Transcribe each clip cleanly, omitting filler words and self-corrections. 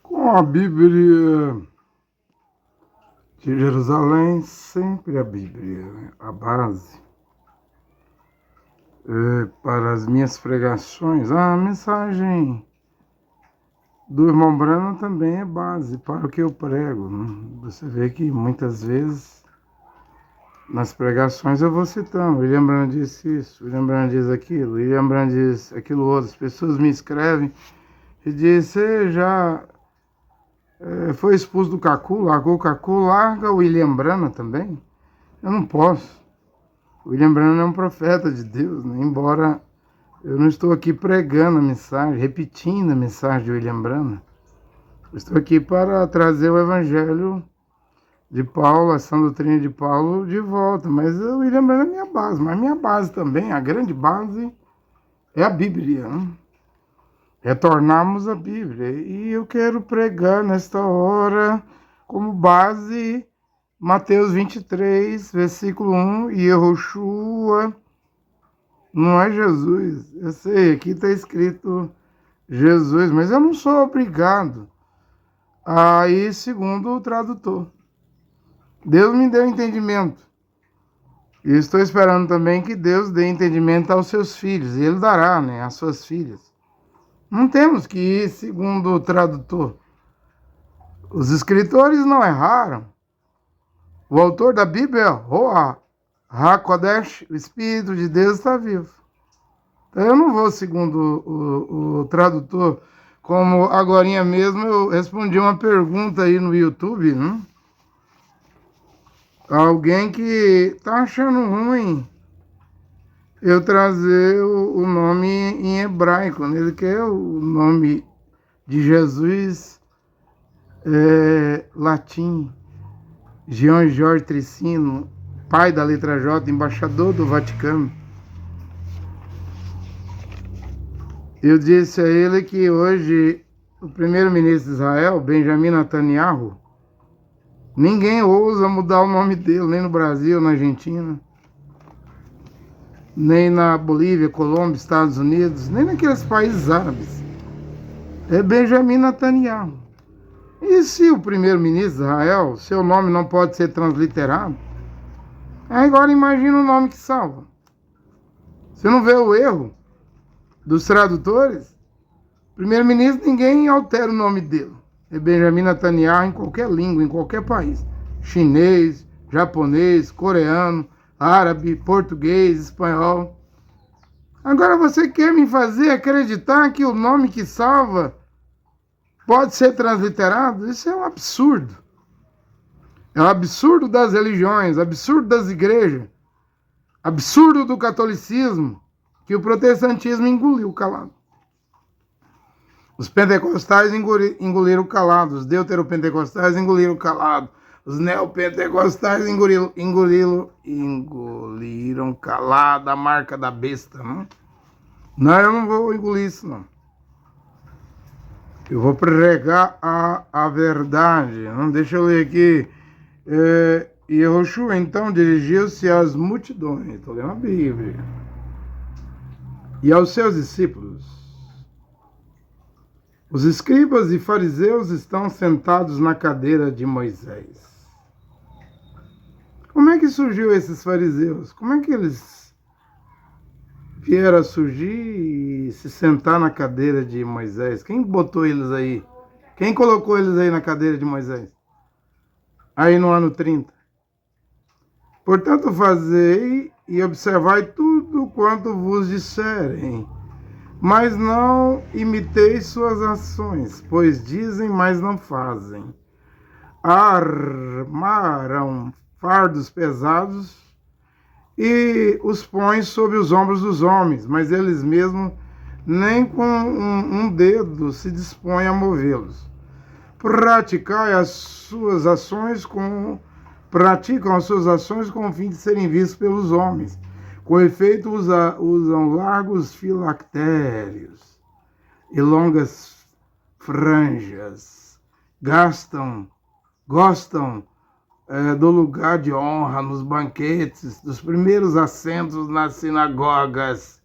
Com a Bíblia de Jerusalém, sempre a Bíblia, a base para as minhas pregações. A mensagem do irmão Branham também é base para o que eu prego. Você vê que muitas vezes nas pregações eu vou citando. William Branham disse isso, William Branham diz aquilo, William Branham diz aquilo outro. As pessoas me escrevem e dizem: você já foi expulso do Cacu, largou o Cacu, larga o William Branham também? Eu não posso. O William Branham é um profeta de Deus, né? Embora eu não estou aqui pregando a mensagem, repetindo a mensagem de William Branham. Eu estou aqui para trazer o evangelho de Paulo, a sã doutrina de Paulo de volta. Mas o William Branham é minha base, mas minha base também, a grande base, é a Bíblia, né? Retornarmos à Bíblia. E eu quero pregar nesta hora como base Mateus 23, versículo 1, e Yehoshua não é Jesus. Eu sei, aqui está escrito Jesus, mas eu não sou obrigado a ir segundo o tradutor. Deus me deu entendimento. E estou esperando também que Deus dê entendimento aos seus filhos. E Ele dará, né, às suas filhas. Não temos que ir segundo o tradutor. Os escritores não erraram. O autor da Bíblia é Roa HaKodesh, o Espírito de Deus está vivo. Então eu não vou segundo o tradutor. Como agorinha mesmo eu respondi uma pergunta aí no YouTube, né? Alguém que está achando ruim eu trazer o nome em hebraico, né? Ele quer o nome de Jesus latim. Jean Jorge Tricino, pai da letra J, embaixador do Vaticano. Eu disse a ele que hoje o primeiro-ministro de Israel, Benjamin Netanyahu, ninguém ousa mudar o nome dele, nem no Brasil, na Argentina, nem na Bolívia, Colômbia, Estados Unidos, nem naqueles países árabes. É Benjamin Netanyahu. E se o primeiro-ministro de Israel, seu nome não pode ser transliterado? Agora imagina o nome que salva. Você não vê o erro dos tradutores? Primeiro-ministro, ninguém altera o nome dele. É Benjamin Netanyahu em qualquer língua, em qualquer país. Chinês, japonês, coreano, árabe, português, espanhol. Agora você quer me fazer acreditar que o nome que salva pode ser transliterado? Isso é um absurdo. É um absurdo das religiões, absurdo das igrejas, absurdo do catolicismo, que o protestantismo engoliu calado. Os pentecostais engoliram calado, os deuteropentecostais engoliram calado, os neopentecostais engoliram calado a marca da besta, não? Não, eu não vou engolir isso, não. Eu vou pregar a verdade. Não, deixa eu ler aqui. Yehoshua então dirigiu-se às multidões, estou lendo a Bíblia, e aos seus discípulos. Os escribas e fariseus estão sentados na cadeira de Moisés. Como é que surgiu esses fariseus? Como é que eles vieram a surgir e se sentar na cadeira de Moisés? Quem botou eles aí? Quem colocou eles aí na cadeira de Moisés? Aí no ano 30. Portanto, fazei e observai tudo quanto vos disserem, mas não imiteis suas ações, pois dizem, mas não fazem. Armaram fardos pesados e os põem sobre os ombros dos homens, mas eles mesmos nem com um dedo se dispõem a movê-los. Praticam as suas ações com o fim de serem vistos pelos homens. Com efeito, usam largos filactérios e longas franjas. Gostam do lugar de honra nos banquetes, dos primeiros assentos nas sinagogas.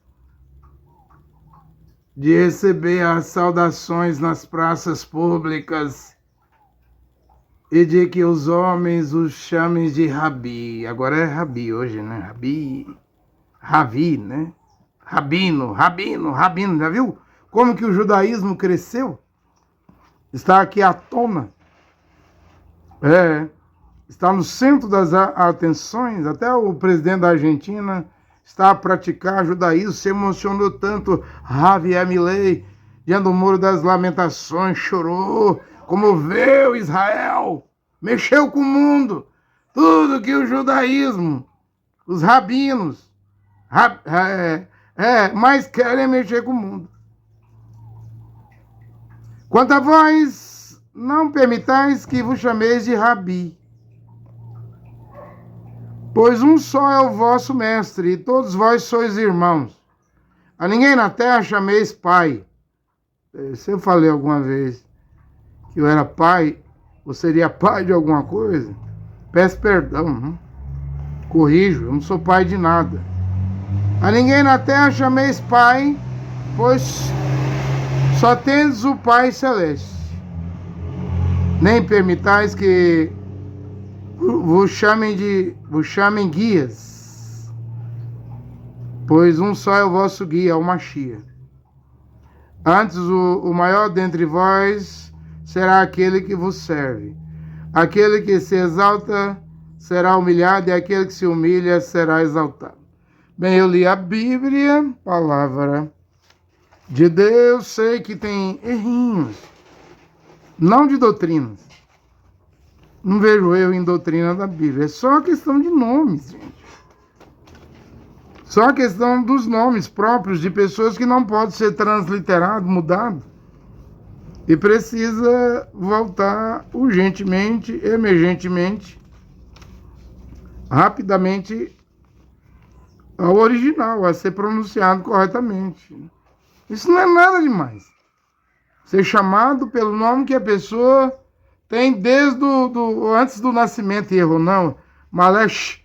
de receber as saudações nas praças públicas e de que os homens os chamem de Rabi. Agora é Rabi hoje, né? Ravi, né? Rabino. Já viu como que o judaísmo cresceu? Está aqui à tona. Está no centro das atenções. Até o presidente da Argentina está a praticar judaísmo, se emocionou tanto. Javier Milei, diante do Muro das Lamentações, chorou, comoveu Israel, mexeu com o mundo. Tudo que o judaísmo, os rabinos, mais querem mexer com o mundo. Quanto a vós, não permitais que vos chameis de Rabi, pois um só é o vosso mestre, e todos vós sois irmãos. A ninguém na terra chameis pai. Se eu falei alguma vez que eu era pai, ou seria pai de alguma coisa, peço perdão, né? Corrijo, eu não sou pai de nada. A ninguém na terra chameis pai, pois só tendes o Pai Celeste. Nem permitais que vos chamem guias, pois um só é o vosso guia, o Mashiach. Antes, o maior dentre vós será aquele que vos serve. Aquele que se exalta será humilhado, e aquele que se humilha será exaltado. Bem, eu li a Bíblia, palavra de Deus, sei que tem errinhos, não de doutrinas. Não vejo eu em doutrina da Bíblia. É só questão de nomes, gente. Só questão dos nomes próprios de pessoas que não podem ser transliterados, mudados. E precisa voltar urgentemente, emergentemente, rapidamente ao original, a ser pronunciado corretamente. Isso não é nada demais. Ser chamado pelo nome que a pessoa tem desde antes do nascimento, erro não. Malesh,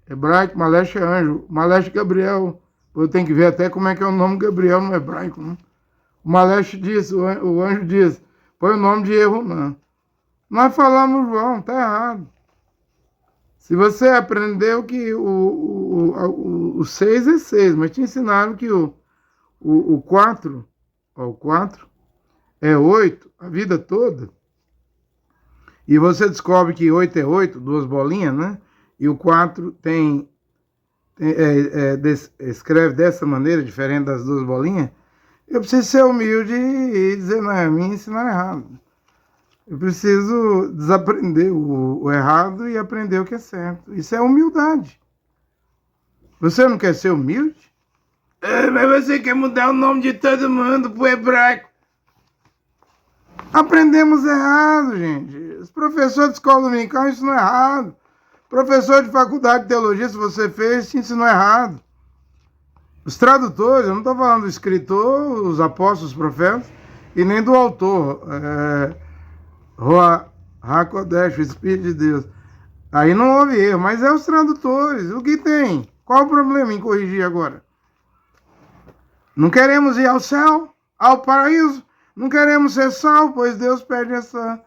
hebraico, Malesh é anjo. Malesh Gabriel, eu tenho que ver até como é que é o nome Gabriel no hebraico. Né? O Malesh diz, o anjo diz, põe o nome de erro não. Nós falamos João, tá errado. Se você aprendeu que o 6 é 6, mas te ensinaram que o 4 é 8 a vida toda, e você descobre que 8 é 8, duas bolinhas, né? E o 4 escreve dessa maneira, diferente das duas bolinhas, eu preciso ser humilde e dizer, não é a mim, ensinar errado. Eu preciso desaprender o errado e aprender o que é certo. Isso é humildade. Você não quer ser humilde? Mas você quer mudar o nome de todo mundo pro hebraico. Aprendemos errado, gente. Os professores de escola dominical ensinam errado. Professor de faculdade de teologia, se você fez, te ensinou errado. Os tradutores, eu não estou falando do escritor, os apóstolos, os profetas, e nem do autor. HaKodesh, o Espírito de Deus. Aí não houve erro, mas é os tradutores. O que tem? Qual o problema em corrigir agora? Não queremos ir ao céu, ao paraíso. Não queremos ser salvos, pois Deus pede essa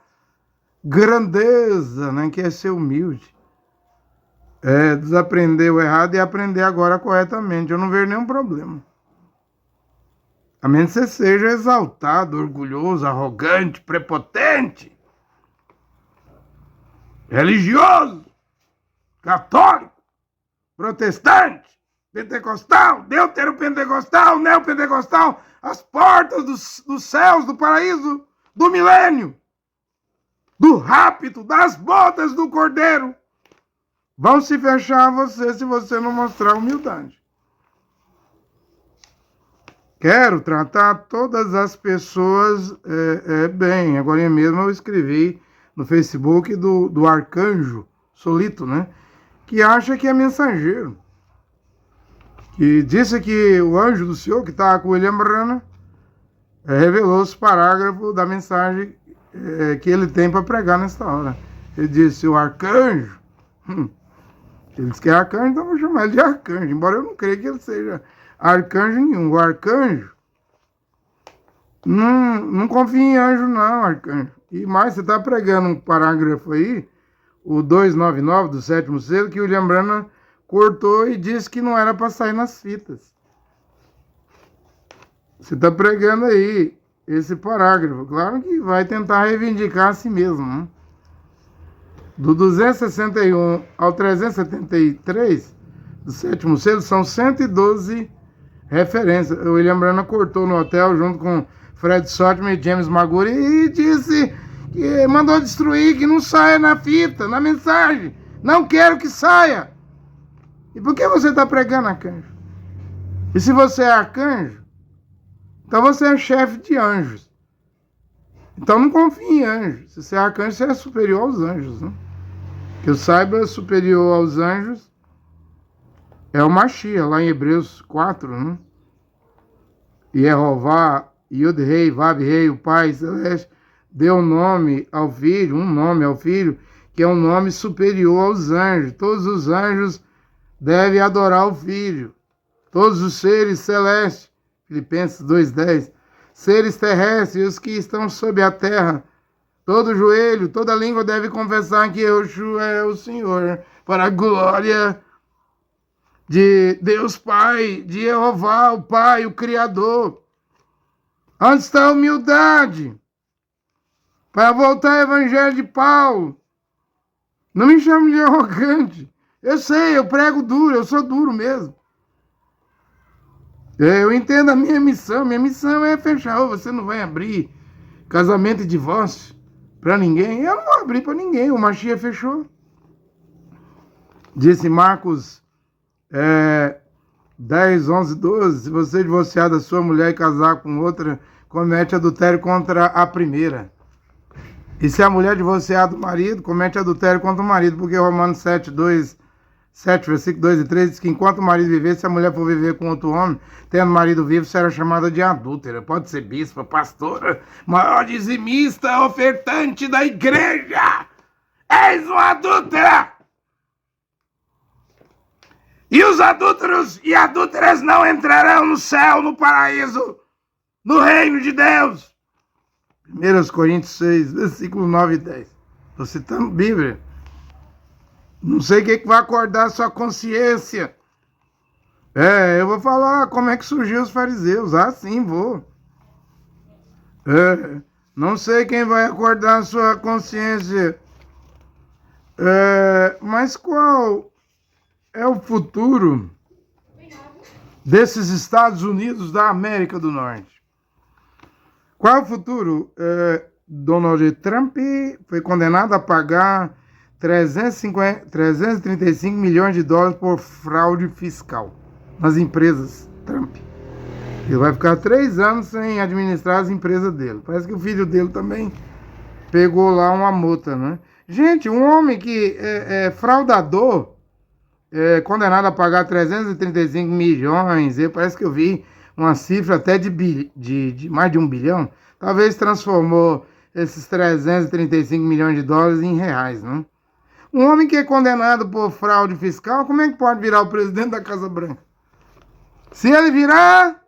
grandeza, né, que é ser humilde. Desaprender o errado e aprender agora corretamente. Eu não vejo nenhum problema. A menos que você seja exaltado, orgulhoso, arrogante, prepotente, religioso, católico, protestante, pentecostal, deuteropentecostal, neopentecostal, as portas dos céus, do paraíso, do milênio, do rapto, das bodas do cordeiro, vão se fechar a você se você não mostrar humildade. Quero tratar todas as pessoas bem. Agora mesmo eu escrevi no Facebook do arcanjo Solito, né? Que acha que é mensageiro. Que disse que o anjo do Senhor, que estava com William Branham, revelou os parágrafos da mensagem que ele tem para pregar nesta hora. Ele disse, o arcanjo, ele disse que é arcanjo, então eu vou chamar ele de arcanjo, embora eu não creia que ele seja arcanjo nenhum. O arcanjo Não confia em anjo, não, arcanjo. E mais, você está pregando um parágrafo aí, o 299 do sétimo selo, que o William Branham cortou e disse que não era para sair nas fitas. Você está pregando aí esse parágrafo. Claro que vai tentar reivindicar a si mesmo, né? Do 261 ao 373 do sétimo selo são 112 referências. O William Branham cortou no hotel junto com Fred Sotman e James Maguri e disse que mandou destruir, que não saia na fita, na mensagem. Não quero que saia. E por que você está pregando, arcanjo? E se você é arcanjo, então você é chefe de anjos. Então não confie em anjos. Se você é arcanjo, você é superior aos anjos, né? Que eu saiba, superior aos anjos é o Mashiach, lá em Hebreus 4, né? Yehová, Yud-Rei, Vav-Rei, o Pai Celeste, deu um nome ao Filho, que é um nome superior aos anjos. Todos os anjos devem adorar o Filho. Todos os seres celestes, Filipenses 2,10, seres terrestres e os que estão sob a terra, todo joelho, toda língua deve confessar que Yeshua é o Senhor, para a glória de Deus Pai, de Jeová, o Pai, o Criador. Onde está a humildade? Para voltar ao Evangelho de Paulo. Não me chame de arrogante. Eu sei, eu prego duro, eu sou duro mesmo. Eu entendo a minha missão. Minha missão é fechar. Você não vai abrir casamento e divórcio para ninguém. Eu não vou abrir para ninguém. O Mashiach fechou. Disse Marcos 10, 11, 12. Se você divorciar da sua mulher e casar com outra, comete adultério contra a primeira. E se a mulher divorciar do marido, comete adultério contra o marido. Porque Romanos 7, versículo 2 e 3 diz que enquanto o marido viver, se a mulher for viver com outro homem, tendo marido vivo, será chamada de adúltera. Pode ser bispa, pastora, maior dizimista, ofertante da igreja. És uma adúltera! E os adúlteros e adúlteras não entrarão no céu, no paraíso, no reino de Deus. 1 Coríntios 6, versículo 9 e 10. Estou citando Bíblia. Não sei o que vai acordar a sua consciência. Eu vou falar como é que surgiu os fariseus. Ah, sim, vou. Não sei quem vai acordar a sua consciência. Mas qual é o futuro desses Estados Unidos da América do Norte? Qual é o futuro? Donald Trump foi condenado a pagar 335 milhões de dólares por fraude fiscal nas empresas Trump. Ele vai ficar 3 anos sem administrar as empresas dele. Parece que o filho dele também pegou lá uma multa, né? Gente, um homem que é fraudador, condenado a pagar 335 milhões, parece que eu vi uma cifra até de mais de 1 bilhão, talvez transformou esses 335 milhões de dólares em reais, né? Um homem que é condenado por fraude fiscal, como é que pode virar o presidente da Casa Branca? Se ele virar,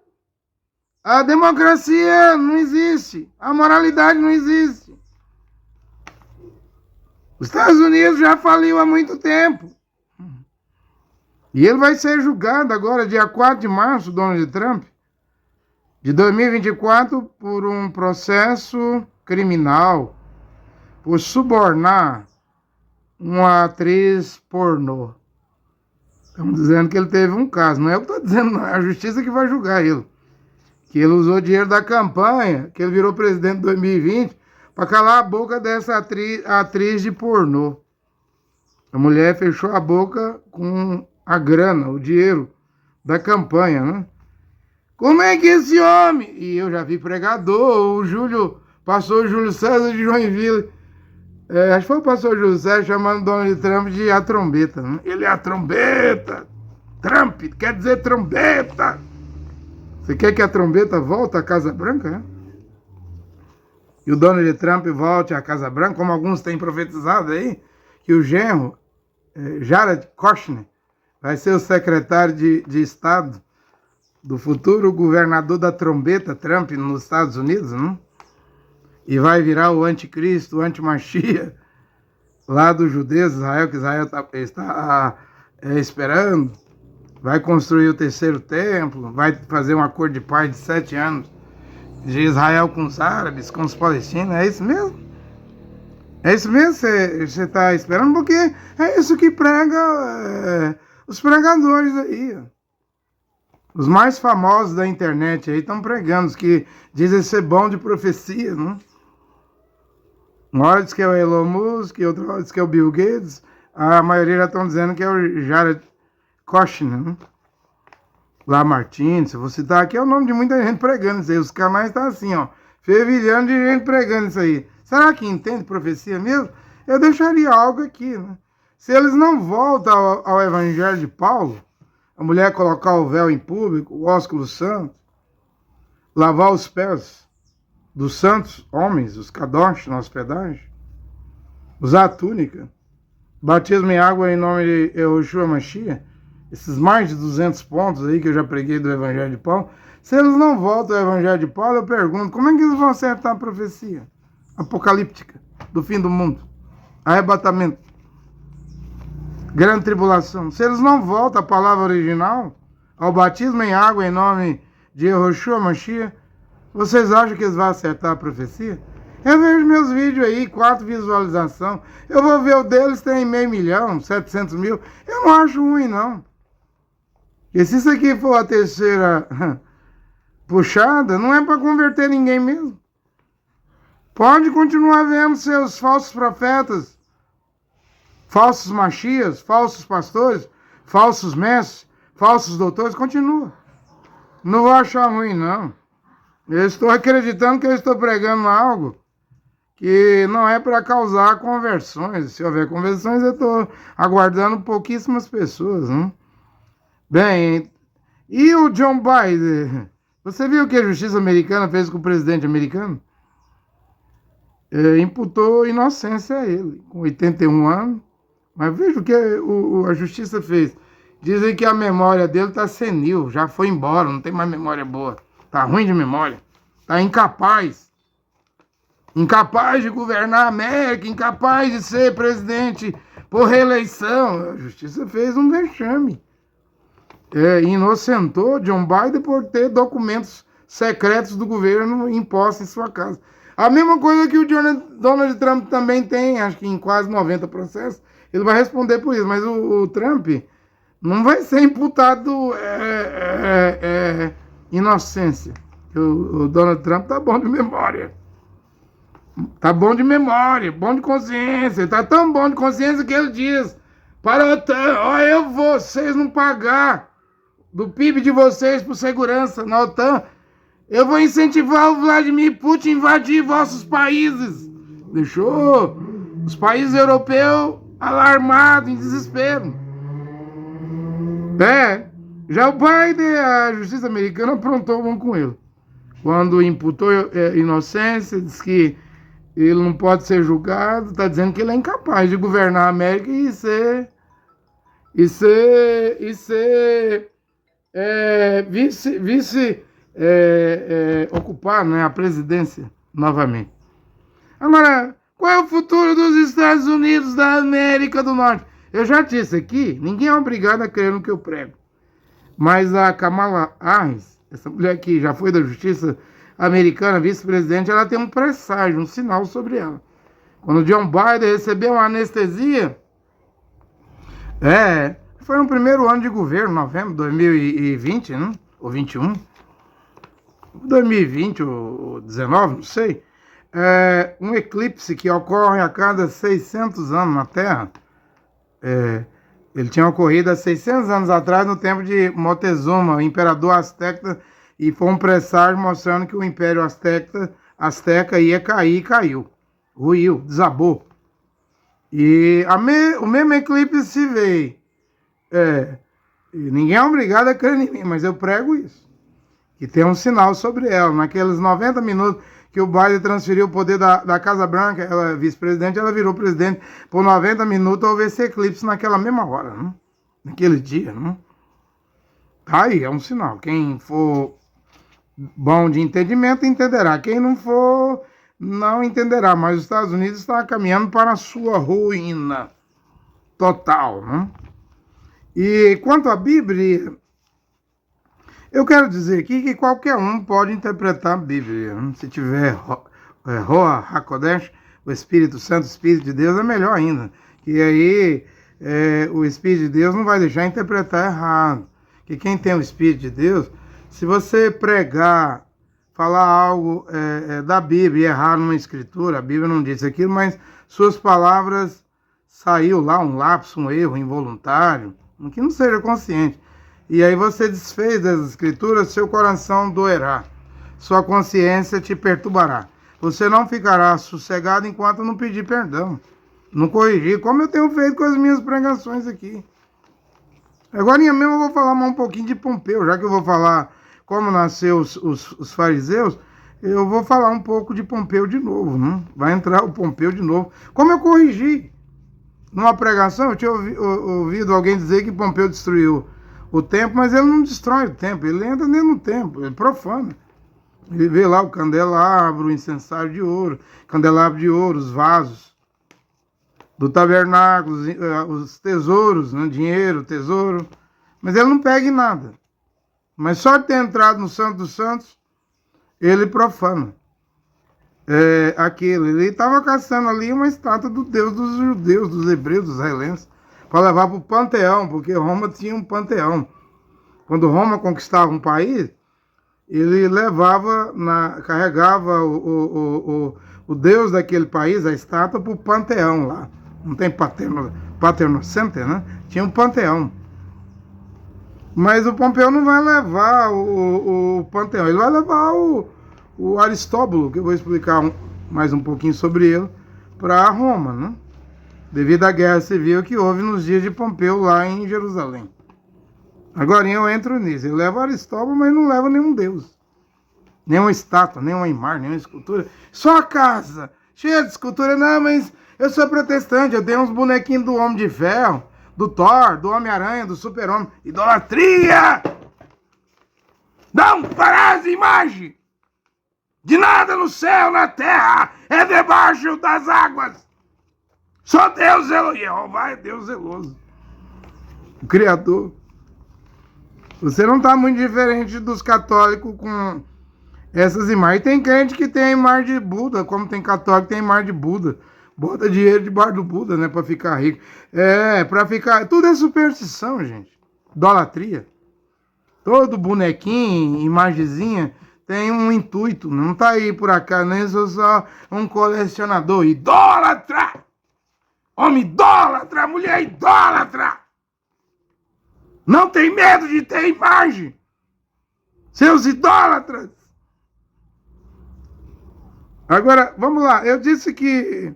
a democracia não existe, a moralidade não existe. Os Estados Unidos já faliu há muito tempo. E ele vai ser julgado agora, dia 4 de março, Donald Trump, de 2024, por um processo criminal, por subornar uma atriz pornô. Estamos dizendo que ele teve um caso. Não é eu que estou dizendo, não. É a justiça que vai julgar ele. Que ele usou dinheiro da campanha, que ele virou presidente em 2020, para calar a boca dessa atriz de pornô. A mulher fechou a boca com a grana, o dinheiro da campanha, né? Como é que esse homem... E eu já vi pregador, pastor Júlio César de Joinville, acho que foi o pastor Júlio César chamando Donald Trump de a trombeta, né? Ele é a trombeta. Trump quer dizer trombeta. Você quer que a trombeta volte à Casa Branca, né? E o Donald Trump volte à Casa Branca, como alguns têm profetizado aí, que o genro, Jared Kushner, vai ser o secretário de Estado do futuro governador da trombeta, Trump, nos Estados Unidos, né? E vai virar o anticristo, o antimachia, lá dos judeus, Israel, que Israel está esperando. Vai construir o terceiro templo, vai fazer um acordo de paz de 7 anos de Israel com os árabes, com os palestinos. É isso mesmo? É isso mesmo que você está esperando? Porque é isso que prega os pregadores aí. Os mais famosos da internet aí estão pregando, os que dizem ser bom de profecia, né? Uma hora diz que é o Elon Musk, outra hora diz que é o Bill Gates, a maioria já estão dizendo que é o Jared Kushner, né? Lamartine, se eu vou citar aqui, é o nome de muita gente pregando isso aí. Os canais estão assim, ó, fervilhando de gente pregando isso aí. Será que entende profecia mesmo? Eu deixaria algo aqui, né? Se eles não voltam ao Evangelho de Paulo, a mulher colocar o véu em público, o ósculo santo, lavar os pés dos santos homens, os kadosh na hospedagem, usar a túnica, batismo em água em nome de Yehoshua Mashiach, esses mais de 200 pontos aí que eu já preguei do Evangelho de Paulo, se eles não voltam ao Evangelho de Paulo, eu pergunto, como é que eles vão acertar a profecia apocalíptica do fim do mundo? Arrebatamento, grande tribulação. Se eles não voltam à palavra original, ao batismo em água em nome de Yehoshua Mashiach, vocês acham que eles vão acertar a profecia? Eu vejo meus vídeos aí, 4 visualizações. Eu vou ver o deles, tem 500 mil, 700 mil. Eu não acho ruim, não. E se isso aqui for a terceira puxada, não é para converter ninguém mesmo. Pode continuar vendo seus falsos profetas, falsos machias, falsos pastores, falsos mestres, falsos doutores, continua. Não vou achar ruim, não. Eu estou acreditando que eu estou pregando algo que não é para causar conversões. Se houver conversões, eu estou aguardando pouquíssimas pessoas, né? Bem, e o John Biden? Você viu o que a justiça americana fez com o presidente americano? Imputou inocência a ele, com 81 anos. Mas veja o que a justiça fez. Dizem que a memória dele está senil, já foi embora, não tem mais memória boa. Tá ruim de memória. Tá incapaz. Incapaz de governar a América, incapaz de ser presidente por reeleição. A justiça fez um vexame. Inocentou John Biden por ter documentos secretos do governo impostos em sua casa. A mesma coisa que o Donald Trump também tem, acho que em quase 90 processos. Ele vai responder por isso, mas o Trump não vai ser imputado inocência. O Donald Trump tá bom de memória. Tá bom de memória, bom de consciência. Tá tão bom de consciência que ele diz para a OTAN, vocês não pagar do PIB de vocês por segurança na OTAN, eu vou incentivar o Vladimir Putin a invadir vossos países. Deixou os países europeus alarmados, em desespero. Já o Biden, a justiça americana aprontou um com ele. Quando imputou inocência, disse que ele não pode ser julgado, está dizendo que ele é incapaz de governar a América e ocupar, né, a presidência novamente. Agora, qual é o futuro dos Estados Unidos da América do Norte? Eu já disse aqui, ninguém é obrigado a crer no que eu prego. Mas a Kamala Harris, essa mulher que já foi da justiça americana, vice-presidente, ela tem um presságio, um sinal sobre ela. Quando John Biden recebeu uma anestesia, foi no primeiro ano de governo, novembro de 2020, né? Ou 21, 2020 ou 19, não sei. Um eclipse que ocorre a cada 600 anos na Terra. Ele tinha ocorrido há 600 anos atrás, no tempo de Moctezuma, o imperador azteca, e foi um presságio mostrando que o Império Azteca ia cair e caiu. Ruiu, desabou. E o mesmo eclipse se veio. Ninguém é obrigado a crer em mim, mas eu prego isso. Que tem um sinal sobre ela. Naqueles 90 minutos que o Biden transferiu o poder da Casa Branca, ela é vice-presidente, ela virou presidente. Por 90 minutos houve esse eclipse naquela mesma hora, né? Naquele dia, né? Aí é um sinal. Quem for bom de entendimento entenderá. Quem não for, não entenderá. Mas os Estados Unidos está caminhando para a sua ruína total, né? E quanto à Bíblia, eu quero dizer aqui que qualquer um pode interpretar a Bíblia. Né? Se tiver Roa HaKodesh, o Espírito Santo, o Espírito de Deus, é melhor ainda. E aí o Espírito de Deus não vai deixar interpretar errado. Que quem tem o Espírito de Deus, se você pregar, falar algo da Bíblia e errar numa escritura, a Bíblia não diz aquilo, mas suas palavras saiu lá um lapso, um erro involuntário, que não seja consciente. E aí você desfez das escrituras, seu coração doerá, sua consciência te perturbará. Você não ficará sossegado enquanto não pedir perdão, não corrigir, como eu tenho feito com as minhas pregações aqui. Agora mesmo eu vou falar mais um pouquinho de Pompeu, já que eu vou falar como nasceu os fariseus, eu vou falar um pouco de Pompeu de novo, né? Vai entrar o Pompeu de novo. Como eu corrigi? Numa pregação, eu tinha ouvido alguém dizer que Pompeu destruiu o templo, mas ele não destrói o templo, ele entra dentro do templo, ele profana. Ele vê lá o candelabro, o incensário de ouro, candelabro de ouro, os vasos do tabernáculo, os tesouros, né? Dinheiro, tesouro, mas ele não pega em nada. Mas só de ter entrado no Santo dos Santos, ele profana aquilo. Ele estava caçando ali uma estátua do Deus dos judeus, dos hebreus, dos israelenses, para levar para o panteão, porque Roma tinha um panteão. Quando Roma conquistava um país, ele levava, carregava o Deus daquele país, a estátua, para o panteão lá. Não tem paternocenter, né? Tinha um panteão. Mas o Pompeu não vai levar o panteão, ele vai levar o Aristóbulo, que eu vou explicar mais um pouquinho sobre ele, para Roma, né? Devido à guerra civil que houve nos dias de Pompeu lá em Jerusalém. Agora eu entro nisso, ele leva o Aristóbulo, mas não leva nenhum deus, nenhuma estátua, nenhuma imagem, nenhuma escultura, só a casa, cheia de escultura. Não, mas eu sou protestante, eu tenho uns bonequinhos do Homem de Ferro, do Thor, do Homem-Aranha, do Super-Homem. Idolatria! Não farás imagem de nada no céu, na terra, é debaixo das águas. Só Deus zeloso. Jeová é Deus zeloso, o Criador. Você não está muito diferente dos católicos com essas imagens. Tem crente que tem a imagem de Buda, como tem católico que tem a imagem de Buda. Bota dinheiro debaixo do Buda, né? Pra ficar rico. Pra ficar... Tudo é superstição, gente. Idolatria. Todo bonequinho, imagenzinha, tem um intuito. Não tá aí por acaso, nem sou só um colecionador. Idólatra! Homem idólatra! Mulher idólatra! Não tem medo de ter imagem! Seus idólatras! Agora, vamos lá. Eu disse que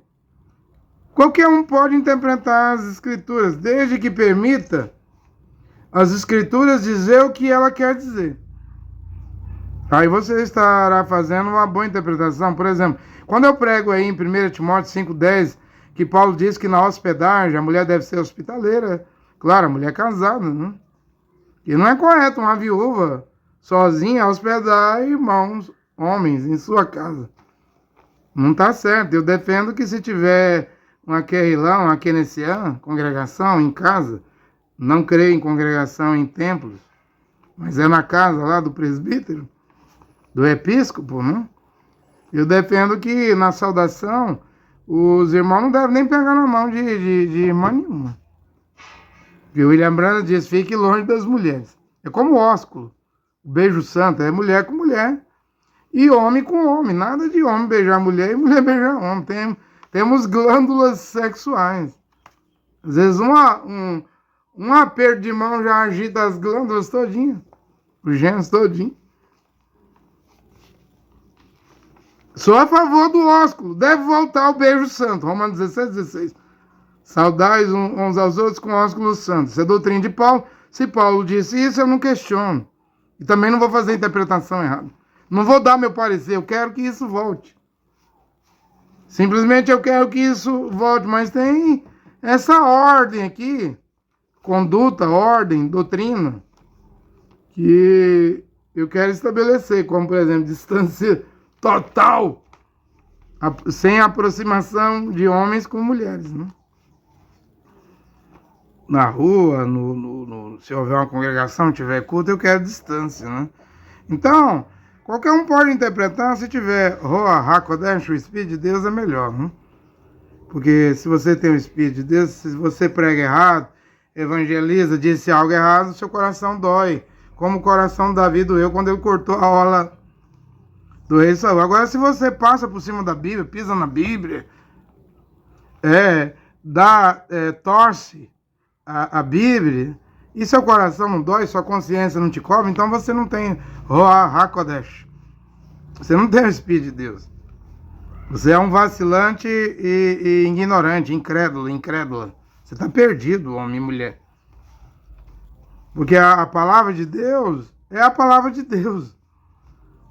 qualquer um pode interpretar as escrituras, desde que permita as escrituras dizer o que ela quer dizer. Aí você estará fazendo uma boa interpretação. Por exemplo, quando eu prego aí em 1 Timóteo 5,10, que Paulo diz que na hospedagem a mulher deve ser hospitaleira, claro, a mulher casada, né? E não é correto uma viúva sozinha hospedar irmãos, homens, em sua casa. Não está certo. Eu defendo que se tiver uma querrilão, uma queneciã, congregação em casa, não creio em congregação em templos, mas é na casa lá do presbítero, do episcopo, né? Eu defendo que na saudação os irmãos não devem nem pegar na mão de irmã nenhuma. Porque o William Branham diz, fique longe das mulheres. É como o ósculo, o beijo santo, é mulher com mulher e homem com homem. Nada de homem beijar mulher e mulher beijar homem. Temos glândulas sexuais. Às vezes um aperto de mão já agita as glândulas todinhas, os genes todinhos. Sou a favor do ósculo. Deve voltar o beijo santo. Romanos 16:16. Saudais uns aos outros com ósculo santo. Isso é doutrina de Paulo. Se Paulo disse isso, eu não questiono. E também não vou fazer interpretação errada. Não vou dar meu parecer. Eu quero que isso volte. Simplesmente eu quero que isso volte. Mas tem essa ordem aqui. Conduta, ordem, doutrina. que eu quero estabelecer, como, por exemplo, distância total, sem aproximação de homens com mulheres, né? Na rua, se houver uma congregação, tiver culto, eu quero distância, né? Então, qualquer um pode interpretar, se tiver Roa HaKodesh, o Espírito de Deus, é melhor, né? Porque se você tem o Espírito de Deus, se você prega errado, evangeliza, disse algo errado, seu coração dói. Como o coração de Davi doeu quando ele cortou a ola do rei Saul. Agora, se você passa por cima da Bíblia, pisa na Bíblia, torce a Bíblia, e seu coração não dói, sua consciência não te cobra, então você não tem Roa HaKodesh. Você não tem o Espírito de Deus. Você é um vacilante e ignorante, incrédula. Você está perdido, homem e mulher. Porque a palavra de Deus é a palavra de Deus.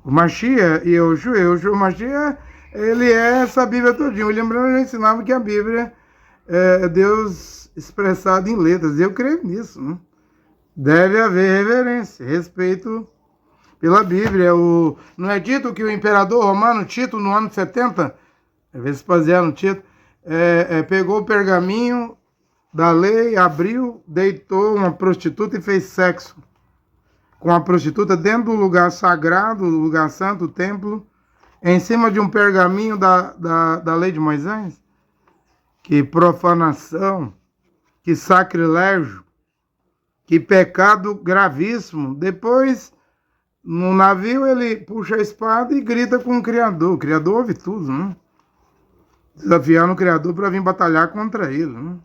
O Mashiach e o Mashiach, ele é essa Bíblia todinha. O William Branham já ensinava que a Bíblia é Deus expressado em letras. E eu creio nisso, né? Deve haver reverência, respeito pela Bíblia. Não é dito que o imperador romano Tito, no ano 70, Vespasiano Tito, pegou o pergaminho da lei, abriu, deitou uma prostituta e fez sexo com a prostituta dentro do lugar sagrado, do lugar santo, o templo, em cima de um pergaminho da lei de Moisés? Que profanação, que sacrilégio, que pecado gravíssimo. Depois, no navio, ele puxa a espada e grita com o Criador. O Criador ouve tudo, né? Desafiando o Criador para vir batalhar contra ele, né?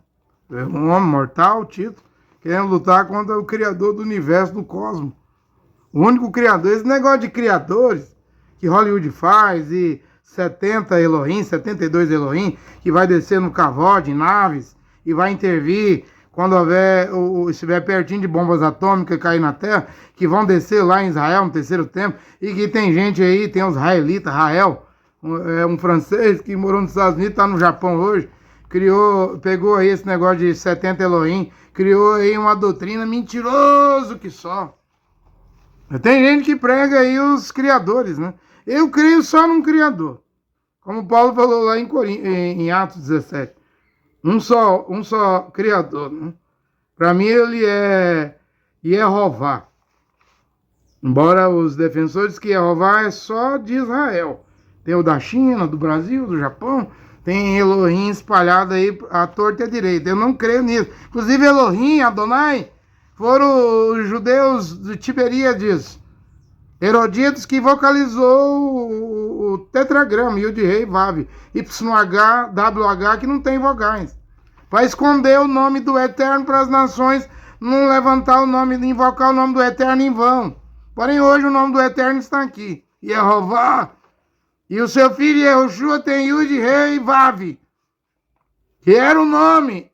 Um homem mortal, Tito, querendo lutar contra o Criador do universo, do cosmos. O único Criador. Esse negócio de criadores que Hollywood faz, e 70 Elohim, 72 Elohim, que vai descer no cavode, em naves, e vai intervir quando estiver pertinho de bombas atômicas e cair na Terra, que vão descer lá em Israel no terceiro tempo, e que tem gente aí, tem os israelitas, Rael, um francês que morou nos Estados Unidos, está no Japão hoje, pegou aí esse negócio de 70 Elohim, criou aí uma doutrina mentiroso que só. Tem gente que prega aí os criadores, né? Eu creio só num criador. Como Paulo falou lá em Atos 17. Um só criador, né? Para mim ele é Jeová. Embora os defensores que Jeová é só de Israel. Tem o da China, do Brasil, do Japão. Tem Elohim espalhado aí à torta e à direita. Eu não creio nisso. Inclusive Elohim, Adonai, foram os judeus de Tiberíades, Herodíades, que vocalizou o tetragrama, Yud Rei Vav, YH, WH, que não tem vogais, para esconder o nome do Eterno para as nações não levantar o nome, invocar o nome do Eterno em vão. Porém, hoje o nome do Eterno está aqui, Jeová, e o seu filho Yehoshua tem Yud Rei Vav, que era o nome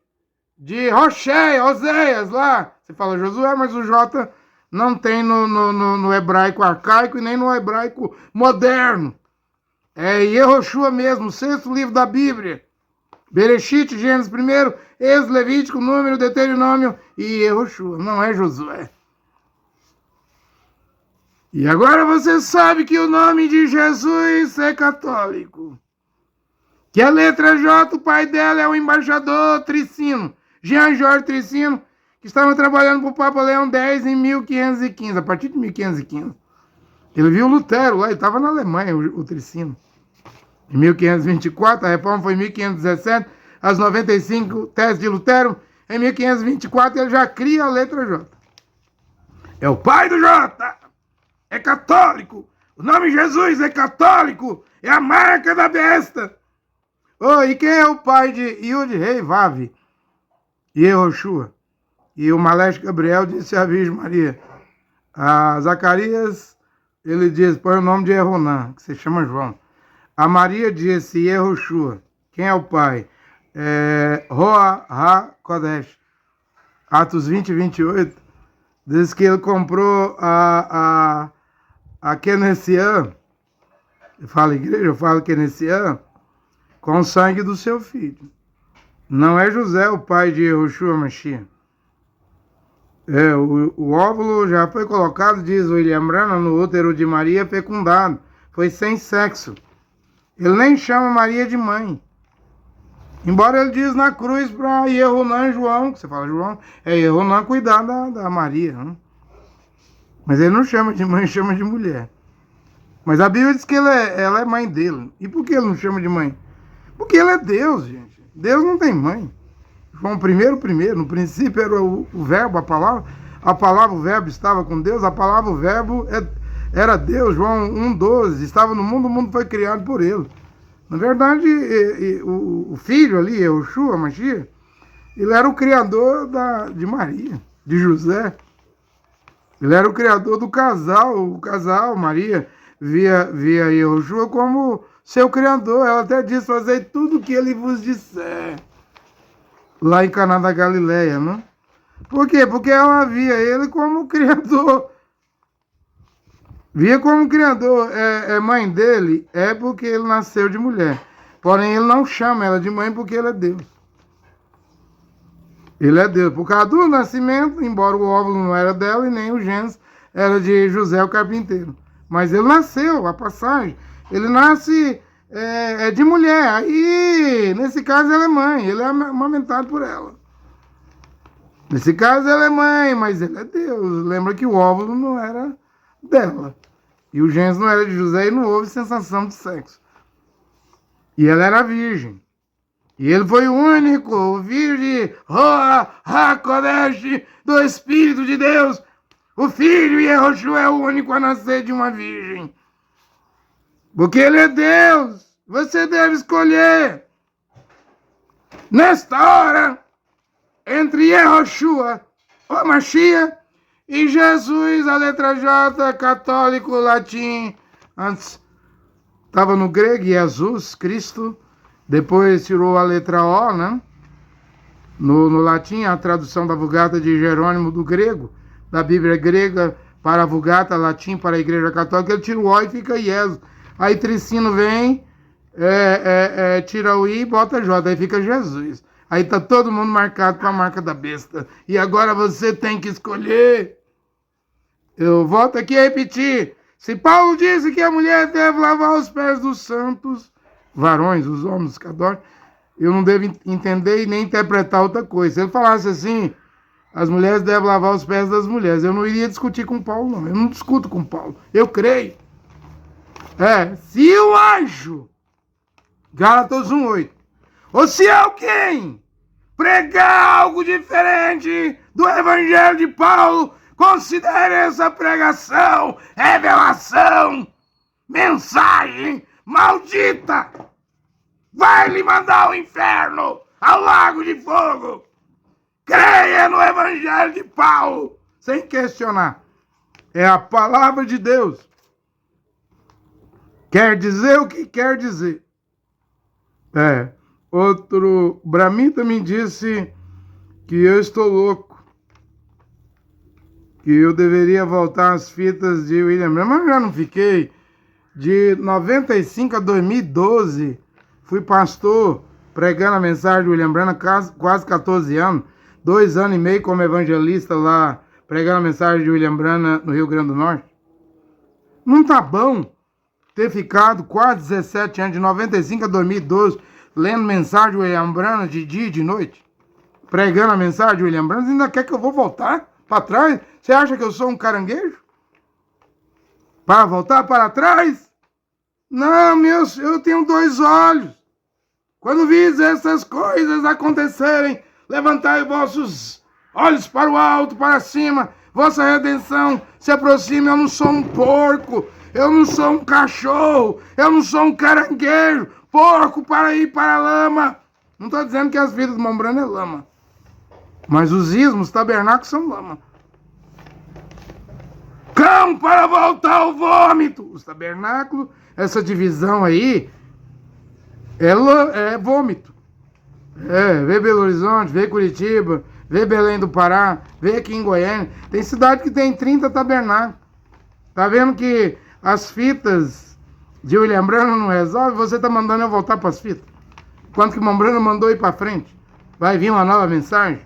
de Oséias lá. Você fala Josué, mas o J não tem no hebraico arcaico e nem no hebraico moderno. É Yehoshua mesmo, o sexto livro da Bíblia. Bereshit, Gênesis primeiro, Êxodo, Levítico, Número, Deuteronômio e Yehoshua, não é Josué. E agora você sabe que o nome de Jesus é católico. Que a letra J, o pai dela é o embaixador Tricino, Jean Jorge Tricino, que estava trabalhando para o Papa Leão X em 1515, a partir de 1515. Ele viu Lutero lá, ele estava na Alemanha, o Tricino. Em 1524, a reforma foi em 1517, as 95 teses de Lutero. Em 1524, ele já cria a letra J. É o pai do J, é católico. O nome Jesus é católico, é a marca da besta. E quem é o pai de Yud Rei Vav? Yehoshua. E o Malach Gabriel disse à Virgem Maria. A Zacarias, ele diz, põe o nome de Eroná, que se chama João. A Maria disse Yehoshua. Quem é o pai? Roa HaKodesh. Atos 20 e 28. Diz que ele comprou a Kenessian. Eu falo igreja, eu falo Kenessian, com o sangue do seu filho. Não é José o pai de Yehoshua Mashiach. O óvulo já foi colocado, diz William Branham, no útero de Maria fecundado. Foi sem sexo. Ele nem chama Maria de mãe. Embora ele diz na cruz para Ieronã João, que você fala João, Ieronã cuidar da Maria. Né? Mas ele não chama de mãe, chama de mulher. Mas a Bíblia diz que ela é mãe dele. E por que ele não chama de mãe? Porque ele é Deus, gente. Deus não tem mãe. João primeiro, no princípio era o verbo, a palavra, o verbo estava com Deus, a palavra, o verbo era Deus. João 1,12, estava no mundo foi criado por ele. Na verdade, o filho ali, Yeshua, Mashiach, ele era o criador de Maria, de José. Ele era o criador do casal. O casal, Maria, via Yeshua como seu criador. Ela até disse: fazei tudo o que ele vos disser. Lá em Caná da Galileia, né? Por quê? Porque ela via ele como criador. Via como criador. É mãe dele, é porque ele nasceu de mulher. Porém, ele não chama ela de mãe porque ele é Deus. Ele é Deus. Por causa do nascimento, embora o óvulo não era dela e nem o genes era de José o carpinteiro. Mas ele nasceu, a passagem. Ele nasce de mulher. Aí, nesse caso, ela é mãe. Ele é amamentado por ela. Nesse caso, ela é mãe, mas ele é Deus. Lembra que o óvulo não era dela. E o genes não era de José e não houve sensação de sexo. E ela era virgem. E ele foi o único, o virgem, Roa, HaKodesh, do Espírito de Deus. O filho Yehoshua é o único a nascer de uma virgem. Porque ele é Deus. Você deve escolher, nesta hora, entre Yehoshua, o Mashiach, e Jesus, a letra J, católico, latim. Antes estava no grego, Jesus, Cristo. Depois tirou a letra O, né? No latim, a tradução da Vulgata de Jerônimo do grego, da Bíblia grega para a Vulgata, latim para a Igreja Católica, ele tira o O e fica Jesus. Aí Tricino vem, tira o I e bota J, aí fica Jesus. Aí tá todo mundo marcado com a marca da besta. E agora você tem que escolher. Eu volto aqui a repetir. Se Paulo disse que a mulher deve lavar os pés dos santos, varões, os homens, Kadosh, eu não devo entender e nem interpretar outra coisa. Se ele falasse assim, as mulheres devem lavar os pés das mulheres, eu não iria discutir com Paulo, não. Eu não discuto com Paulo. Eu creio. Se o anjo, Gálatas 1,8, ou se alguém pregar algo diferente do evangelho de Paulo, considere essa pregação, revelação, mensagem maldita. Vai lhe mandar ao inferno, ao lago de fogo. Creia no evangelho de Paulo, sem questionar. É a palavra de Deus. Quer dizer o que quer dizer. Outro Bramita me disse que eu estou louco. Que eu deveria voltar às fitas de William Branham. Mas eu já não fiquei. De 95 a 2012, fui pastor, pregando a mensagem de William Branham, quase 14 anos. 2 anos e meio como evangelista lá, pregando a mensagem de William Branham no Rio Grande do Norte. Não tá bom ter ficado quase 17 anos, de 95 a 2012, lendo mensagem de William Branham de dia e de noite? Pregando a mensagem de William Branham, ainda quer que eu vou voltar para trás? Você acha que eu sou um caranguejo? Para voltar para trás? Não, eu tenho 2 olhos. Quando vis essas coisas acontecerem, levantai vossos olhos para o alto, para cima, vossa redenção se aproxima. Eu não sou um porco, eu não sou um cachorro, eu não sou um caranguejo, porco para ir para a lama. Não estou dizendo que as vidas do Mombrana é lama, mas os ismos, tabernáculos são lama. Cão para voltar ao vômito. Os tabernáculos, essa divisão aí, ela é vômito. Vê Belo Horizonte, vê Curitiba, vê Belém do Pará, vê aqui em Goiânia. Tem cidade que tem 30 tabernáculos. Tá vendo que as fitas de William Branham não resolve? Você tá mandando eu voltar para as fitas? Quanto que o Mombrana mandou ir para frente? Vai vir uma nova mensagem?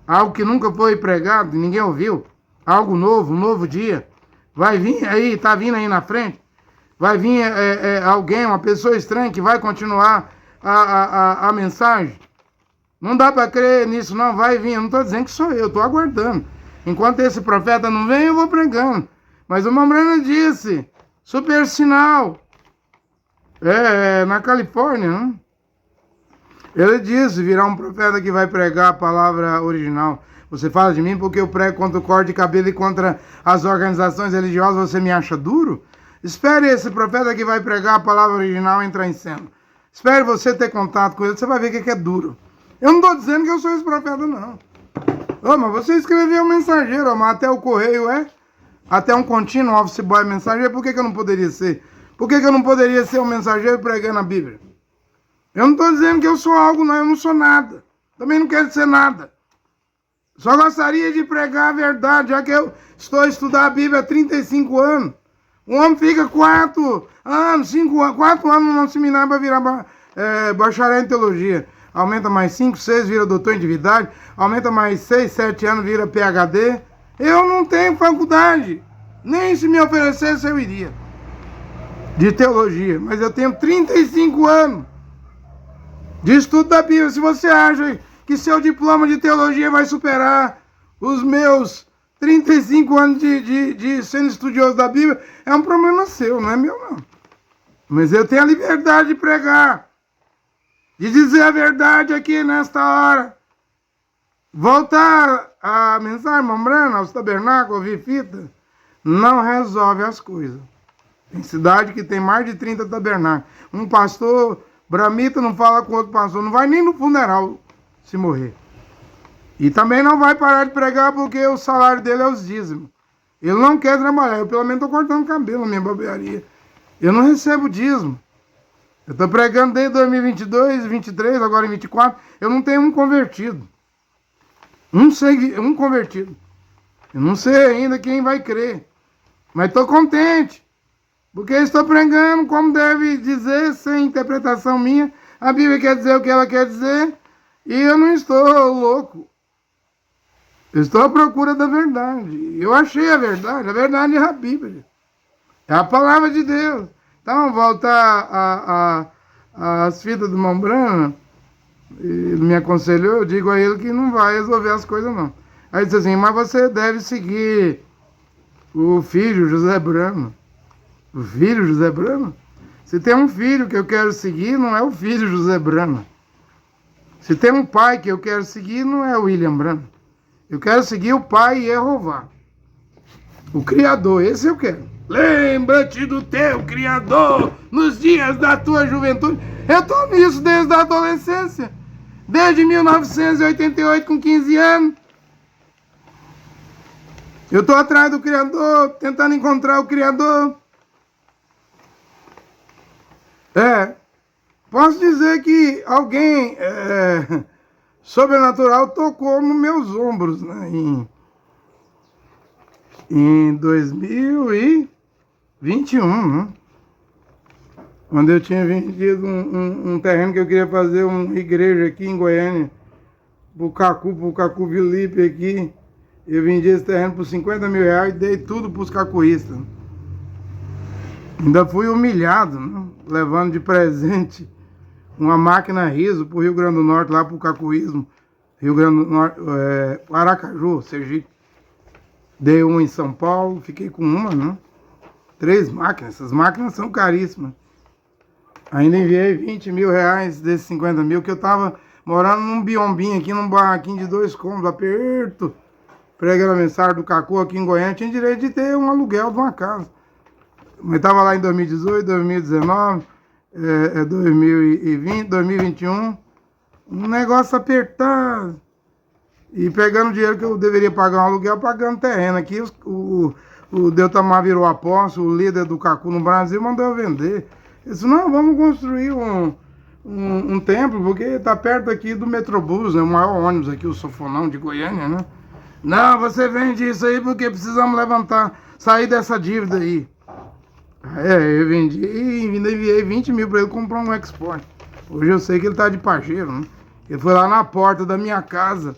algo que nunca foi pregado, ninguém ouviu, algo novo, um novo dia. Vai vir aí, tá vindo aí na frente, vai vir alguém, uma pessoa estranha que vai continuar a mensagem. Não dá para crer nisso, não, vai vir. Eu não estou dizendo que sou eu, estou aguardando. Enquanto esse profeta não vem, eu vou pregando. Mas o Mambrana disse, super sinal, na Califórnia, né? Ele disse, virá um profeta que vai pregar a palavra original. Você fala de mim porque eu prego contra o corte de cabelo e contra as organizações religiosas, você me acha duro? Espere esse profeta que vai pregar a palavra original entrar em cena. Espere você ter contato com ele, você vai ver o que é duro. Eu não estou dizendo que eu sou esse profeta, não. Mas você escreveu um mensageiro, mas até o correio até um contínuo office boy mensageiro, por que eu não poderia ser? Por que eu não poderia ser um mensageiro pregando a Bíblia? Eu não estou dizendo que eu sou algo, não, eu não sou nada. Também não quero ser nada. Só gostaria de pregar a verdade, já que eu estou a estudar a Bíblia há 35 anos. Um homem fica 4 anos, 5 anos, 4 anos no seminário para virar bacharel em teologia. Aumenta mais 5, 6, vira doutor em divindade. Aumenta mais 6, 7 anos, vira PhD. Eu não tenho faculdade. Nem se me oferecesse eu iria. De teologia. Mas eu tenho 35 anos de estudo da Bíblia. Se você acha que seu diploma de teologia vai superar os meus 35 anos de sendo estudioso da Bíblia, é um problema seu, não é meu não. Mas eu tenho a liberdade de pregar, de dizer a verdade aqui nesta hora. Voltar a mensagem Mambrana, aos tabernáculos, ouvir fita, não resolve as coisas. Tem cidade que tem mais de 30 tabernáculos. Um pastor bramita não fala com outro pastor, não vai nem no funeral se morrer. E também não vai parar de pregar porque o salário dele é os dízimos. Ele não quer trabalhar, eu pelo menos estou cortando cabelo na minha barbearia. Eu não recebo dízimo. Eu estou pregando desde 2022, 23, agora em 24. Eu não tenho um convertido. Um convertido. Eu não sei ainda quem vai crer. Mas estou contente. Porque estou pregando como deve dizer, sem interpretação minha. A Bíblia quer dizer o que ela quer dizer. E eu não estou louco. Eu estou à procura da verdade. Eu achei a verdade é a Bíblia. É a palavra de Deus. Então, voltar às fitas do Mambrana, ele me aconselhou, eu digo a ele que não vai resolver as coisas não. Aí ele disse assim, mas você deve seguir o filho José Brano. O filho José Brano? Se tem um filho que eu quero seguir, não é o filho José Brano. Se tem um pai que eu quero seguir, não é o William Brano. Eu quero seguir o pai Jeová. O Criador, esse eu quero. Lembra-te do teu Criador nos dias da tua juventude. Eu estou nisso desde a adolescência. Desde 1988, com 15 anos. Eu estou atrás do Criador, tentando encontrar o Criador. Posso dizer que alguém sobrenatural tocou nos meus ombros, né? Em 2021, né? Quando eu tinha vendido um terreno que eu queria fazer uma igreja aqui em Goiânia, pro Cacu Felipe aqui, eu vendi esse terreno por 50 mil reais e dei tudo pros cacuístas. Ainda fui humilhado, né? Levando de presente uma máquina riso pro Rio Grande do Norte, lá pro cacuísmo, Rio Grande do Norte, Aracaju, Sergipe. Dei uma em São Paulo, fiquei com uma, né? 3 máquinas, essas máquinas são caríssimas. Ainda enviei 20 mil reais desses 50 mil, que eu tava morando num biombinho aqui, num barraquinho de 2 cômodos, aperto, pregando a mensagem do Cacu aqui em Goiânia, tinha direito de ter um aluguel de uma casa. Mas tava lá em 2018, 2019, 2020, 2021, um negócio apertado. E pegando o dinheiro que eu deveria pagar um aluguel, pagando terreno aqui. O Deltamar virou apóstolo, o líder do Cacu no Brasil, mandou eu vender. Ele disse, não, vamos construir um templo, porque está perto aqui do Metrobus, né, o maior ônibus aqui, o Sofonão de Goiânia, né? Não, você vende isso aí porque precisamos sair dessa dívida aí. Eu vendi e ainda enviei 20 mil para ele comprar um export. Hoje eu sei que ele tá de pajeiro, né? Ele foi lá na porta da minha casa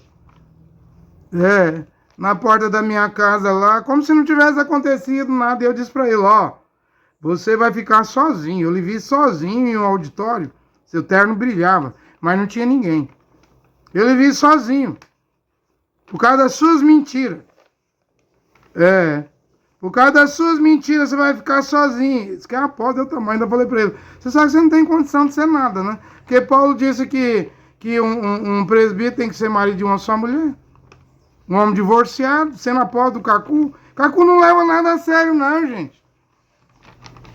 na porta da minha casa lá, como se não tivesse acontecido nada. E eu disse para ele, ó, você vai ficar sozinho. Eu lhe vi sozinho em um auditório, seu terno brilhava, mas não tinha ninguém. Eu lhe vi sozinho, por causa das suas mentiras. Por causa das suas mentiras você vai ficar sozinho. Isso que é a porta do tamanho. Ainda falei para ele, você sabe que você não tem condição de ser nada, né? Porque Paulo disse que um presbítero tem que ser marido de uma só mulher. Um homem divorciado, sendo a porta do Cacu. Cacu não leva nada a sério, não, gente.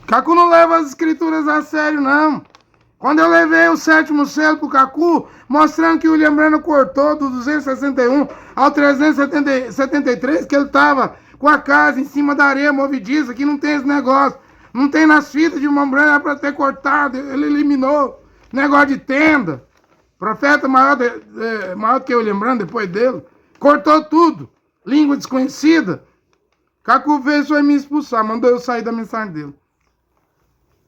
Cacu não leva as escrituras a sério, não. Quando eu levei o 7º selo pro Cacu, mostrando que o William Branham cortou do 261 ao 373, que ele tava com a casa em cima da areia movediça, que não tem esse negócio. Não tem nas fitas de William Branham para ter cortado. Ele eliminou negócio de tenda. Profeta maior do que o William Branham, depois dele. Cortou tudo. Língua desconhecida. Cacu fez foi me expulsar, mandou eu sair da mensagem dele.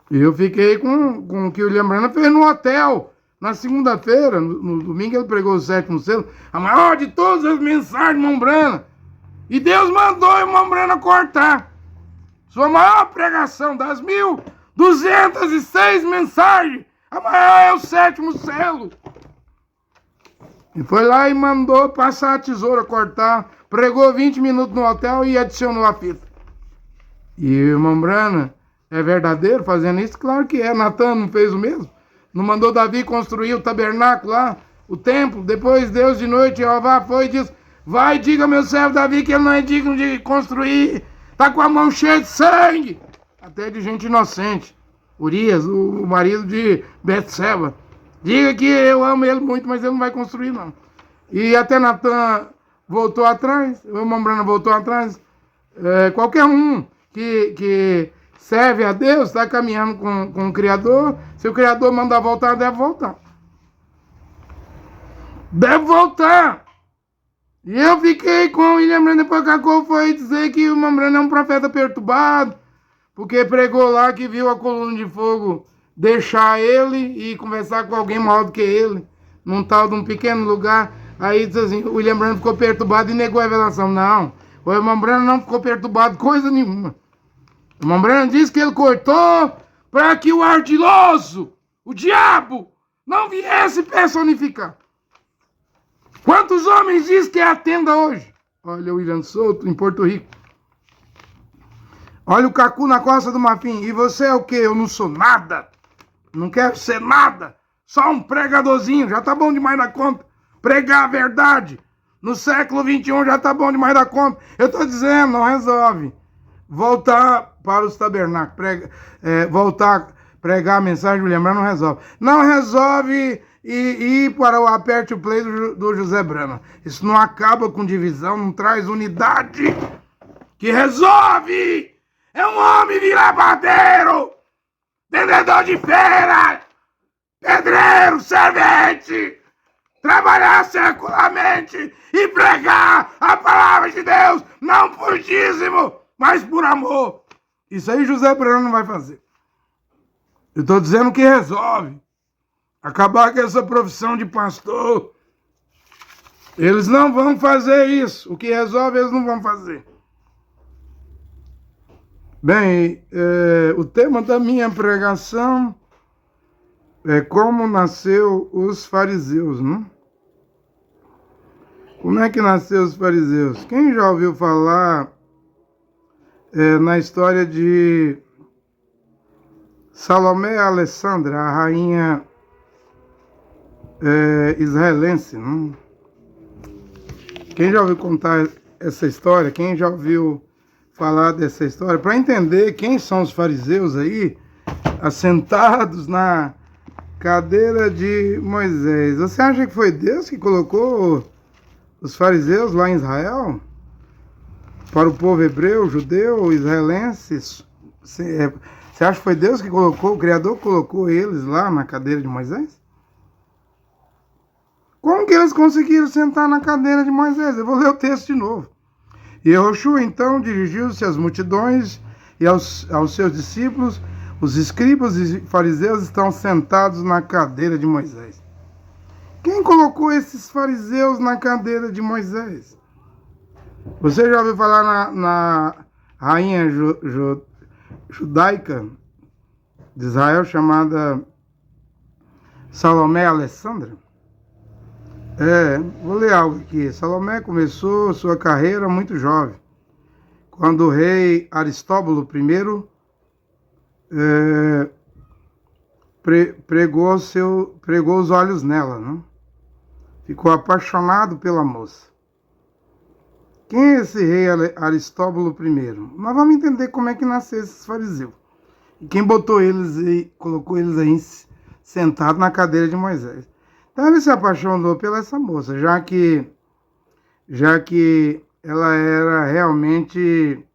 E eu fiquei com o que o William Branham fez no hotel. Na segunda-feira, no domingo, ele pregou o 7º selo. A maior de todas as mensagens de William Branham. E Deus mandou o William Branham cortar. Sua maior pregação, das 1.206 mensagens, a maior é o 7º selo. E foi lá e mandou passar a tesoura, cortar. Pregou 20 minutos no hotel e adicionou a fita. E o irmão Branham é verdadeiro fazendo isso? Claro que é. Natan não fez o mesmo? Não mandou Davi construir o tabernáculo lá, o templo? Depois Deus de noite, Jeová foi e disse, vai, diga ao meu servo Davi que ele não é digno de construir. Tá com a mão cheia de sangue. Até de gente inocente. Urias, o marido de Betseba. Diga que eu amo ele muito, mas ele não vai construir, não. E até Natan voltou atrás, o irmão Branham voltou atrás. Qualquer um que serve a Deus, está caminhando com o Criador. Se o Criador mandar voltar, deve voltar. Deve voltar. E eu fiquei com o William Branham, depois que a Cacô foi dizer que o irmão Branham é um profeta perturbado, porque pregou lá que viu a coluna de fogo deixar ele e conversar com alguém maior do que ele, num tal de um pequeno lugar. Aí diz assim, o William Branham ficou perturbado e negou a revelação. Não, o irmão Branham não ficou perturbado coisa nenhuma. O irmão Branham disse que ele cortou para que o ardiloso, o diabo, não viesse personificar. Quantos homens diz que é a tenda hoje? Olha o William Souto em Porto Rico. Olha o Cacu na Costa do Marfim. E você é o quê? Eu não sou nada. Não quero ser nada. Só um pregadorzinho. Já tá bom demais da conta. Pregar a verdade. No século XXI já tá bom demais da conta. Eu tô dizendo, não resolve. Voltar para os tabernáculos. Voltar a pregar a mensagem de William Branham não resolve. Não resolve ir para o aperte o play do José Branham. Isso não acaba com divisão, não traz unidade. Que resolve! É um homem virabadeiro, vendedor de feira, pedreiro, servente, trabalhar secularmente e pregar a palavra de Deus, não por dízimo, mas por amor. Isso aí José Branham não vai fazer. Eu estou dizendo que resolve. Acabar com essa profissão de pastor. Eles não vão fazer isso. O que resolve eles não vão fazer. Bem, o tema da minha pregação é como nasceu os fariseus, né? Como é que nasceu os fariseus? Quem já ouviu falar na história de Salomé Alessandra, a rainha israelense, né? Quem já ouviu contar essa história? Quem já ouviu falar dessa história? Para entender quem são os fariseus aí, assentados na cadeira de Moisés. Você acha que foi Deus que colocou os fariseus lá em Israel? Para o povo hebreu, judeu, israelense? Você acha que foi Deus que colocou, o Criador colocou eles lá na cadeira de Moisés? Como que eles conseguiram sentar na cadeira de Moisés? Eu vou ler o texto de novo. E Yehoshua então dirigiu-se às multidões e aos seus discípulos. Os escribas e fariseus estão sentados na cadeira de Moisés. Quem colocou esses fariseus na cadeira de Moisés? Você já ouviu falar na rainha judaica de Israel chamada Salomé Alessandra? Vou ler algo aqui. Salomé começou sua carreira muito jovem, quando o rei Aristóbulo I pregou os olhos nela, né? Ficou apaixonado pela moça. Quem é esse rei Aristóbulo I? Nós vamos entender como é que nasceu esses fariseus. E quem botou eles e colocou eles aí sentados na cadeira de Moisés. Então ele se apaixonou pela essa moça, já que ela era realmente,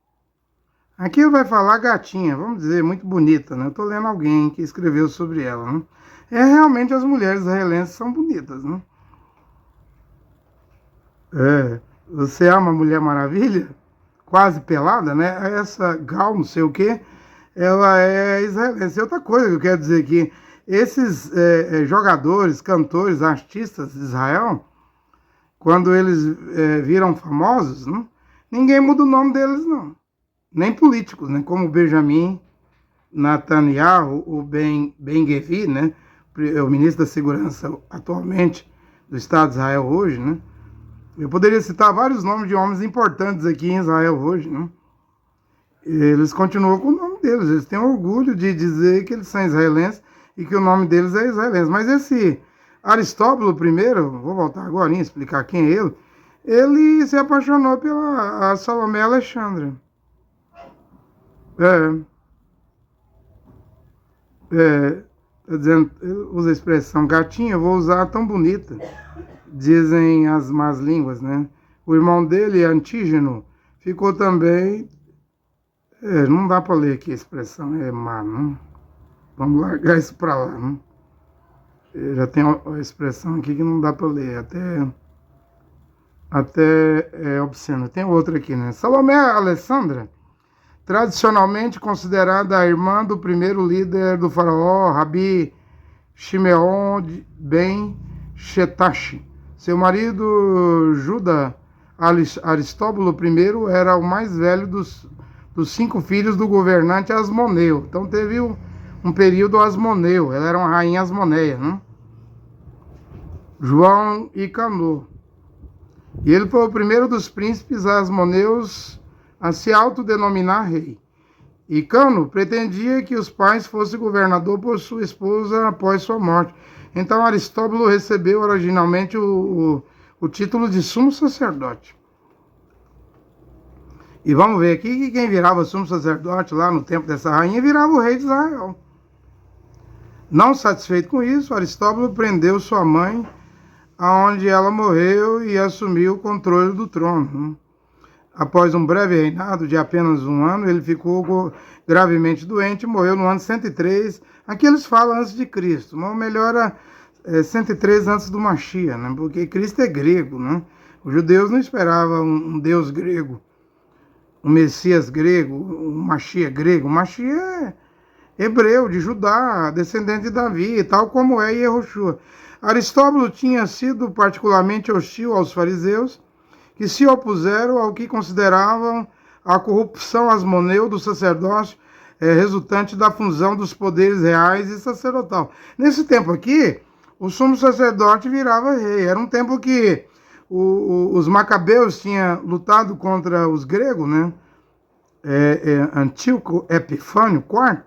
aqui vai falar gatinha, vamos dizer, muito bonita, né? Eu estou lendo alguém que escreveu sobre ela, né? Realmente as mulheres israelenses são bonitas, né? Você ama a Mulher Maravilha? Quase pelada, né? Essa Gal, não sei o quê, ela é israelense. Outra coisa que eu quero dizer aqui, esses jogadores, cantores, artistas de Israel, quando eles viram famosos, né, ninguém muda o nome deles, não. Nem políticos, né, como o Benjamin Netanyahu, o Ben-Gvir, né, o ministro da Segurança atualmente do Estado de Israel hoje, né. Eu poderia citar vários nomes de homens importantes aqui em Israel hoje, né. Eles continuam com o nome deles, eles têm orgulho de dizer que eles são israelenses e que o nome deles é israelense. Mas esse Aristóbulo I, vou voltar agora e explicar quem é ele se apaixonou pela Salomé Alexandra. Tá dizendo, usa a expressão gatinha, eu vou usar tão bonita, dizem as más línguas, né? O irmão dele, Antígeno, ficou também, não dá para ler aqui a expressão, é má, não? Vamos largar isso para lá, não? Já tem a expressão aqui que não dá para ler, até é obsceno. Tem outra aqui, né? Salomé Alessandra, tradicionalmente considerada a irmã do primeiro líder do faraó, Rabi Shimeon ben Shetashi. Seu marido, Juda Aristóbulo I, era o mais velho dos 5 filhos do governante Asmoneu. Então teve um período Asmoneu, ela era uma rainha asmoneia, né? João e Canô. E ele foi o primeiro dos príncipes asmoneus a se autodenominar rei. E Cano pretendia que os pais fossem governador por sua esposa após sua morte. Então Aristóbulo recebeu originalmente o título de sumo sacerdote. E vamos ver aqui que quem virava sumo sacerdote lá no tempo dessa rainha virava o rei de Israel. Não satisfeito com isso, Aristóbulo prendeu sua mãe, aonde ela morreu e assumiu o controle do trono. Após um breve reinado de apenas 1 ano, ele ficou gravemente doente e morreu no ano 103. Aqui eles falam antes de Cristo, mas o melhor é 103 antes do Mashiach, né? Porque Cristo é grego, né? Os judeus não esperavam um Deus grego, um Messias grego, um Mashiach grego. O Mashiach é hebreu, de Judá, descendente de Davi, tal como é Yehoshua. Aristóbulo tinha sido particularmente hostil aos fariseus, que se opuseram ao que consideravam a corrupção asmoneu do sacerdócio resultante da fusão dos poderes reais e sacerdotal. Nesse tempo aqui, o sumo sacerdote virava rei. Era um tempo que os macabeus tinham lutado contra os gregos, né? Antíoco Epifânio IV,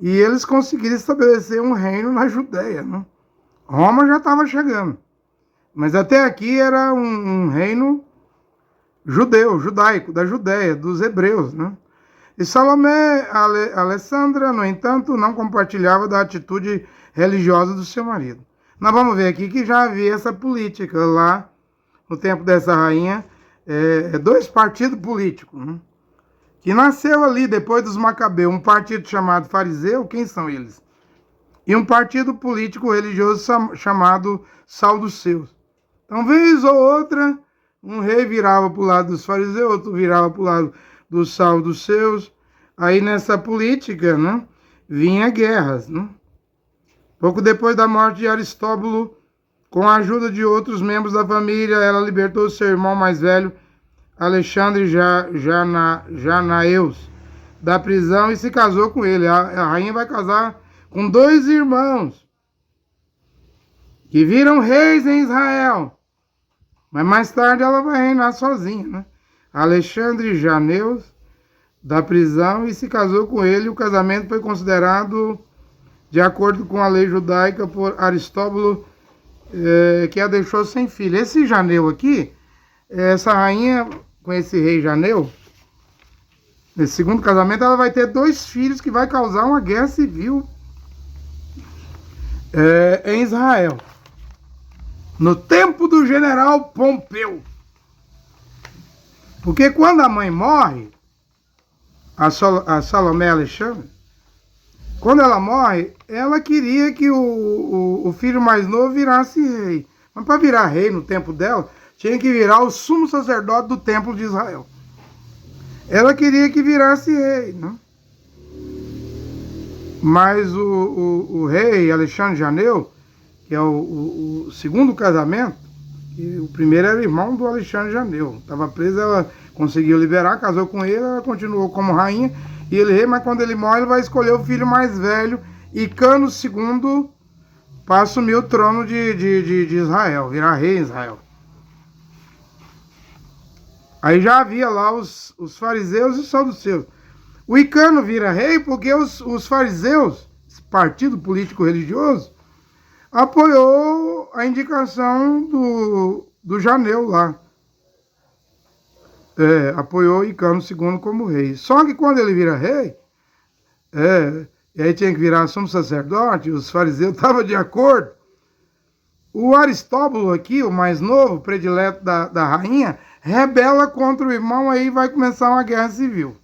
e eles conseguiram estabelecer um reino na Judéia, né? Roma já estava chegando. Mas até aqui era um reino judeu, judaico, da Judéia, dos hebreus, né? E Salomé Alessandra, no entanto, não compartilhava da atitude religiosa do seu marido. Nós vamos ver aqui que já havia essa política lá, no tempo dessa rainha, 2 partidos políticos, né? Que nasceu ali depois dos Macabeus, um partido chamado fariseu, quem são eles? E um partido político religioso chamado Saduceus. Então, vez ou outra, um rei virava para o lado dos fariseus, outro virava para o lado dos saduceus. Aí, nessa política, né, vinha guerras. Né? Pouco depois da morte de Aristóbulo, com a ajuda de outros membros da família, ela libertou seu irmão mais velho, Alexandre Janaeus da prisão e se casou com ele. A rainha vai casar com dois irmãos que viram reis em Israel. Mas mais tarde ela vai reinar sozinha, né? Alexandre Janaeus da prisão e se casou com ele. O casamento foi considerado, de acordo com a lei judaica, por Aristóbulo, que a deixou sem filho. Esse Janeu aqui, essa rainha com esse rei Janeu, nesse segundo casamento, ela vai ter dois filhos que vai causar uma guerra civil em Israel. No tempo do general Pompeu. Porque quando a mãe morre, a Salomé Alexandre, quando ela morre, ela queria que o filho mais novo virasse rei. Mas para virar rei no tempo dela, tinha que virar o sumo sacerdote do templo de Israel. Ela queria que virasse rei, né? Mas o rei Alexandre Janeu, que é o segundo casamento, e o primeiro era irmão do Alexandre Janeu. Estava preso, ela conseguiu liberar, casou com ele, ela continuou como rainha e ele rei, mas quando ele morre, ele vai escolher o filho mais velho, Icano II, para assumir o trono de Israel, virar rei em Israel. Aí já havia lá os fariseus e os saduceus. O Icano vira rei porque os fariseus, esse partido político religioso, apoiou a indicação do Janeu lá. Apoiou Icano II como rei. Só que quando ele vira rei, e aí tinha que virar sumo sacerdote, os fariseus estavam de acordo. O Aristóbulo aqui, o mais novo, predileto da rainha, rebela contra o irmão, aí vai começar uma guerra civil.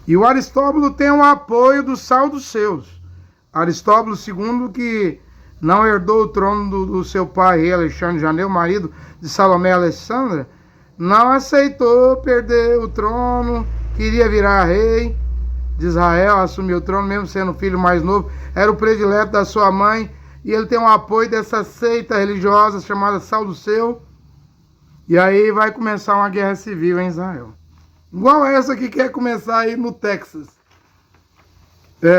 E o Aristóbulo tem o apoio dos saduceus. Aristóbulo II, que não herdou o trono do seu pai, rei Alexandre Janeu, marido de Salomé Alessandra, não aceitou perder o trono, queria virar rei de Israel, assumir o trono, mesmo sendo o filho mais novo, era o predileto da sua mãe, e ele tem o apoio dessa seita religiosa chamada Saduceu, e aí vai começar uma guerra civil em Israel. Igual essa que quer começar aí no Texas.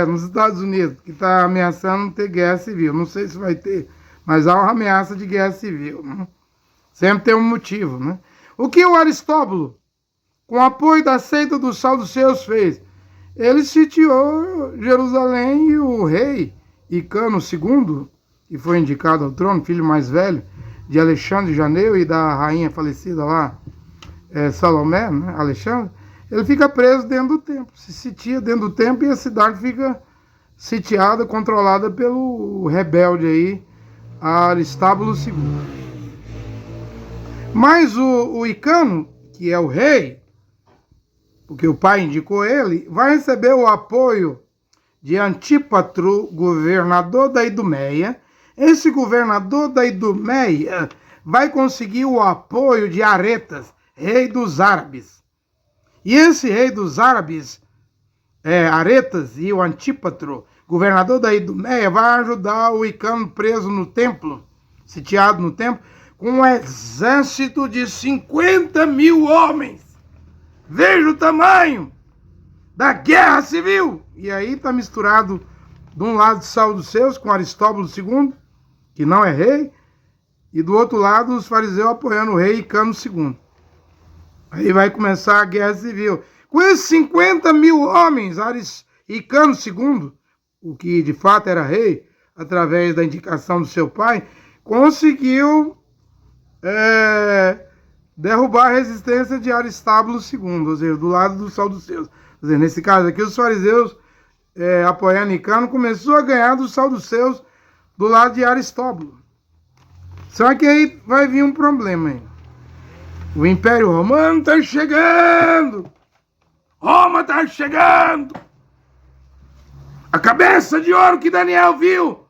Nos Estados Unidos, que está ameaçando ter guerra civil. Não sei se vai ter, mas há uma ameaça de guerra civil, né? Sempre tem um motivo, né? O que o Aristóbulo, com o apoio da seita dos saduceus, fez? Ele sitiou Jerusalém e o rei Icano II, que foi indicado ao trono, filho mais velho de Alexandre Janeu e da rainha falecida lá, Salomé, né, Alexandre, ele fica preso dentro do templo, se sitia dentro do templo e a cidade fica sitiada, controlada pelo rebelde aí, Aristóbulo II. Mas o Icano, que é o rei, porque o pai indicou ele, vai receber o apoio de Antípatro, governador da Idumeia. Esse governador da Idumeia vai conseguir o apoio de Aretas, rei dos árabes. E esse rei dos árabes, Aretas e o Antípatro, governador da Idumeia, vai ajudar o Icano preso no templo, sitiado no templo, com um exército de 50.000 homens. Veja o tamanho da guerra civil. E aí está misturado de um lado os saduceus com Aristóbulo II, que não é rei, e do outro lado os fariseus apoiando o rei Icano II. Aí vai começar a guerra civil. Com esses 50.000 homens, Icano II, o que de fato era rei, através da indicação do seu pai, conseguiu derrubar a resistência de Aristóbulo II, ou seja, do lado dos saduceus. Quer dizer, nesse caso aqui, os fariseus apoiando Icano, começou a ganhar dos saduceus do lado de Aristóbulo. Só que aí vai vir um problema aí. O Império Romano está chegando! Roma está chegando! A cabeça de ouro que Daniel viu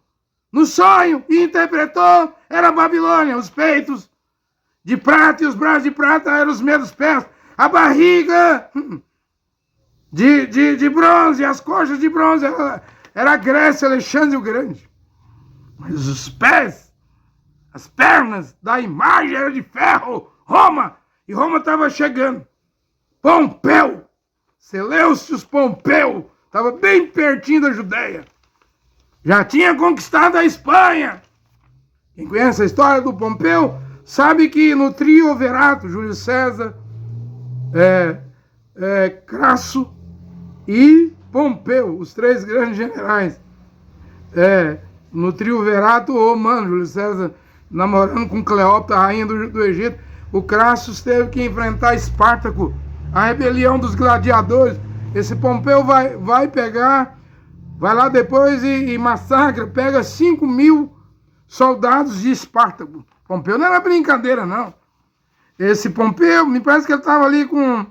no sonho e interpretou era a Babilônia. Os peitos de prata e os braços de prata eram os mesmos pés. A barriga de bronze, as coxas de bronze era a Grécia, Alexandre o Grande. Mas os pés, as pernas da imagem eram de ferro. Roma, e Roma estava chegando. Pompeu, Seleucius Pompeu, estava bem pertinho da Judéia. Já tinha conquistado a Espanha. Quem conhece a história do Pompeu sabe que no triunvirato, Júlio César, Crasso e Pompeu, os três grandes generais, no triunvirato romano, Júlio César namorando com Cleópatra, rainha do Egito, o Crasso teve que enfrentar Espartaco, a rebelião dos gladiadores. Esse Pompeu vai lá depois e massacra, pega 5.000 soldados de Espartaco. Pompeu não era brincadeira, não. Esse Pompeu, me parece que ele estava ali com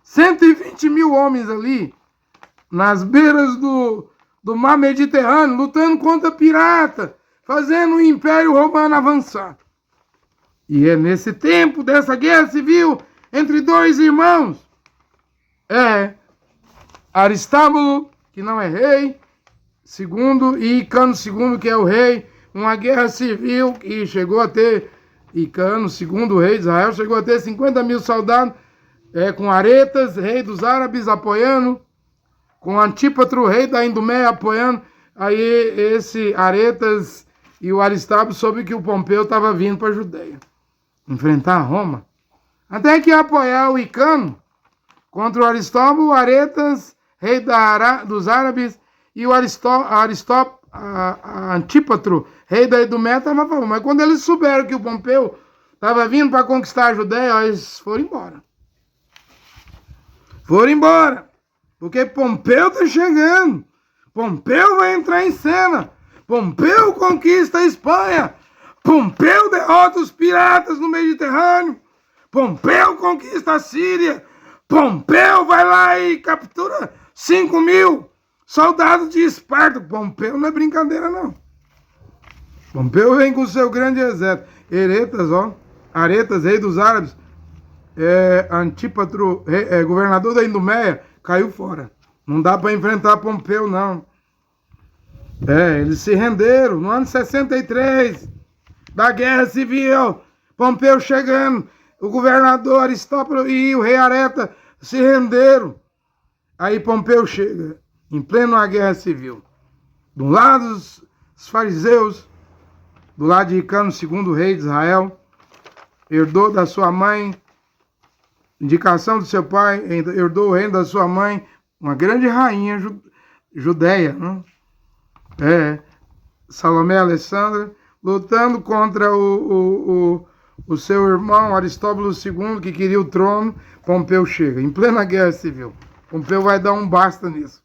120.000 homens ali, nas beiras do mar Mediterrâneo, lutando contra pirata, fazendo o Império Romano avançar. E é nesse tempo dessa guerra civil entre dois irmãos, Aristábulo, que não é rei, segundo, e Icano II, que é o rei, uma guerra civil que chegou a ter, Icano, segundo rei de Israel, chegou a ter 50.000 soldados, com Aretas, rei dos árabes, apoiando, com Antípatro, rei da Idumeia, apoiando. Aí esse Aretas e o Aristábulo soube que o Pompeu estava vindo para a Judéia enfrentar Roma. Até que apoiar o Icano contra o Aristóbulo, Aretas, rei dos árabes, e o Antípatro, rei da Idumeia, estava a favor. Mas quando eles souberam que o Pompeu estava vindo para conquistar a Judéia, eles foram embora. Foram embora. Porque Pompeu está chegando. Pompeu vai entrar em cena. Pompeu conquista a Espanha. Pompeu derrota os piratas no Mediterrâneo. Pompeu conquista a Síria. Pompeu vai lá e captura 5.000 soldados de Esparta. Pompeu não é brincadeira, não. Pompeu vem com seu grande exército. Aretas, rei dos árabes, Antípatro, governador da Idumeia, caiu fora. Não dá para enfrentar Pompeu, não. Eles se renderam no ano 63 da Guerra Civil. Pompeu chegando, o governador Aristóbulo e o rei Areta se renderam. Aí Pompeu chega, em plena Guerra Civil. Do lado os fariseus, do lado de Icano II, rei de Israel, herdou da sua mãe, indicação do seu pai, herdou o reino da sua mãe, uma grande rainha judeia, né? Salomé Alessandra, lutando contra o seu irmão Aristóbulo II, que queria o trono. Pompeu chega, em plena guerra civil. Pompeu vai dar um basta nisso.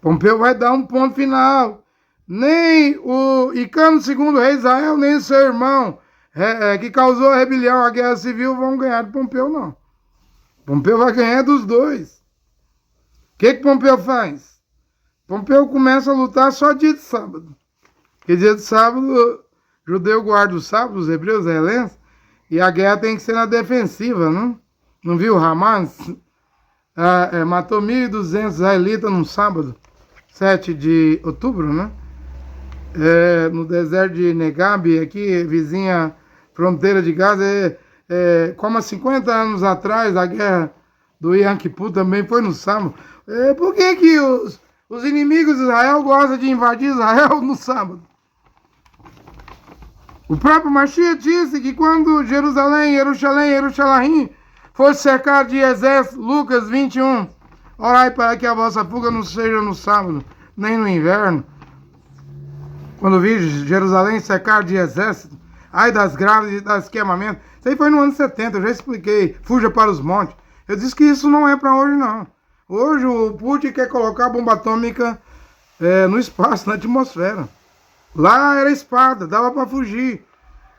Pompeu vai dar um ponto final. Nem o Icano II, rei de Israel, nem o seu irmão, que causou a rebelião, a guerra civil, vão ganhar de Pompeu, não. Pompeu vai ganhar dos dois. O que Pompeu faz? Pompeu começa a lutar só dia de sábado. Porque dia de sábado, judeu guarda o sábado, os hebreus, helenos, e a guerra tem que ser na defensiva, não? Não viu Hamas? Matou 1.200 israelitas num sábado, 7 de outubro, né? No deserto de Negev, aqui, vizinha fronteira de Gaza, como há 50 anos atrás, a guerra do Yom Kippur também foi no sábado. Por que os inimigos de Israel gostam de invadir Israel no sábado? O próprio Mashiach disse que quando Jerusalém fosse cercado de exército, Lucas 21, orai para que a vossa fuga não seja no sábado, nem no inverno. Quando vi Jerusalém cercado de exército, ai das graves e das queimamentos. Isso aí foi no ano 70, eu já expliquei, fuja para os montes. Eu disse que isso não é para hoje, não. Hoje o Putin quer colocar a bomba atômica no espaço, na atmosfera. Lá era espada, dava para fugir.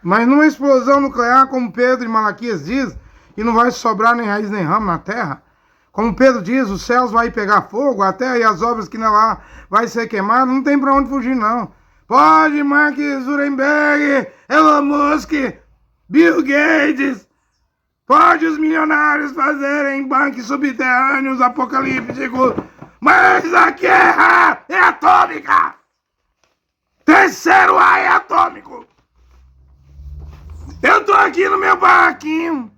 Mas numa explosão nuclear, como Pedro e Malaquias diz, que não vai sobrar nem raiz nem ramo na terra. Como Pedro diz, os céus vão pegar fogo, a terra e as obras que nela vai ser queimadas, não tem para onde fugir, não. Pode Mark Zuckerberg, Elon Musk, Bill Gates, pode os milionários fazerem banques subterrâneos apocalípticos, mas a guerra é atômica! Terceiro ar é atômico! Eu tô aqui aqui no meu barraquinho.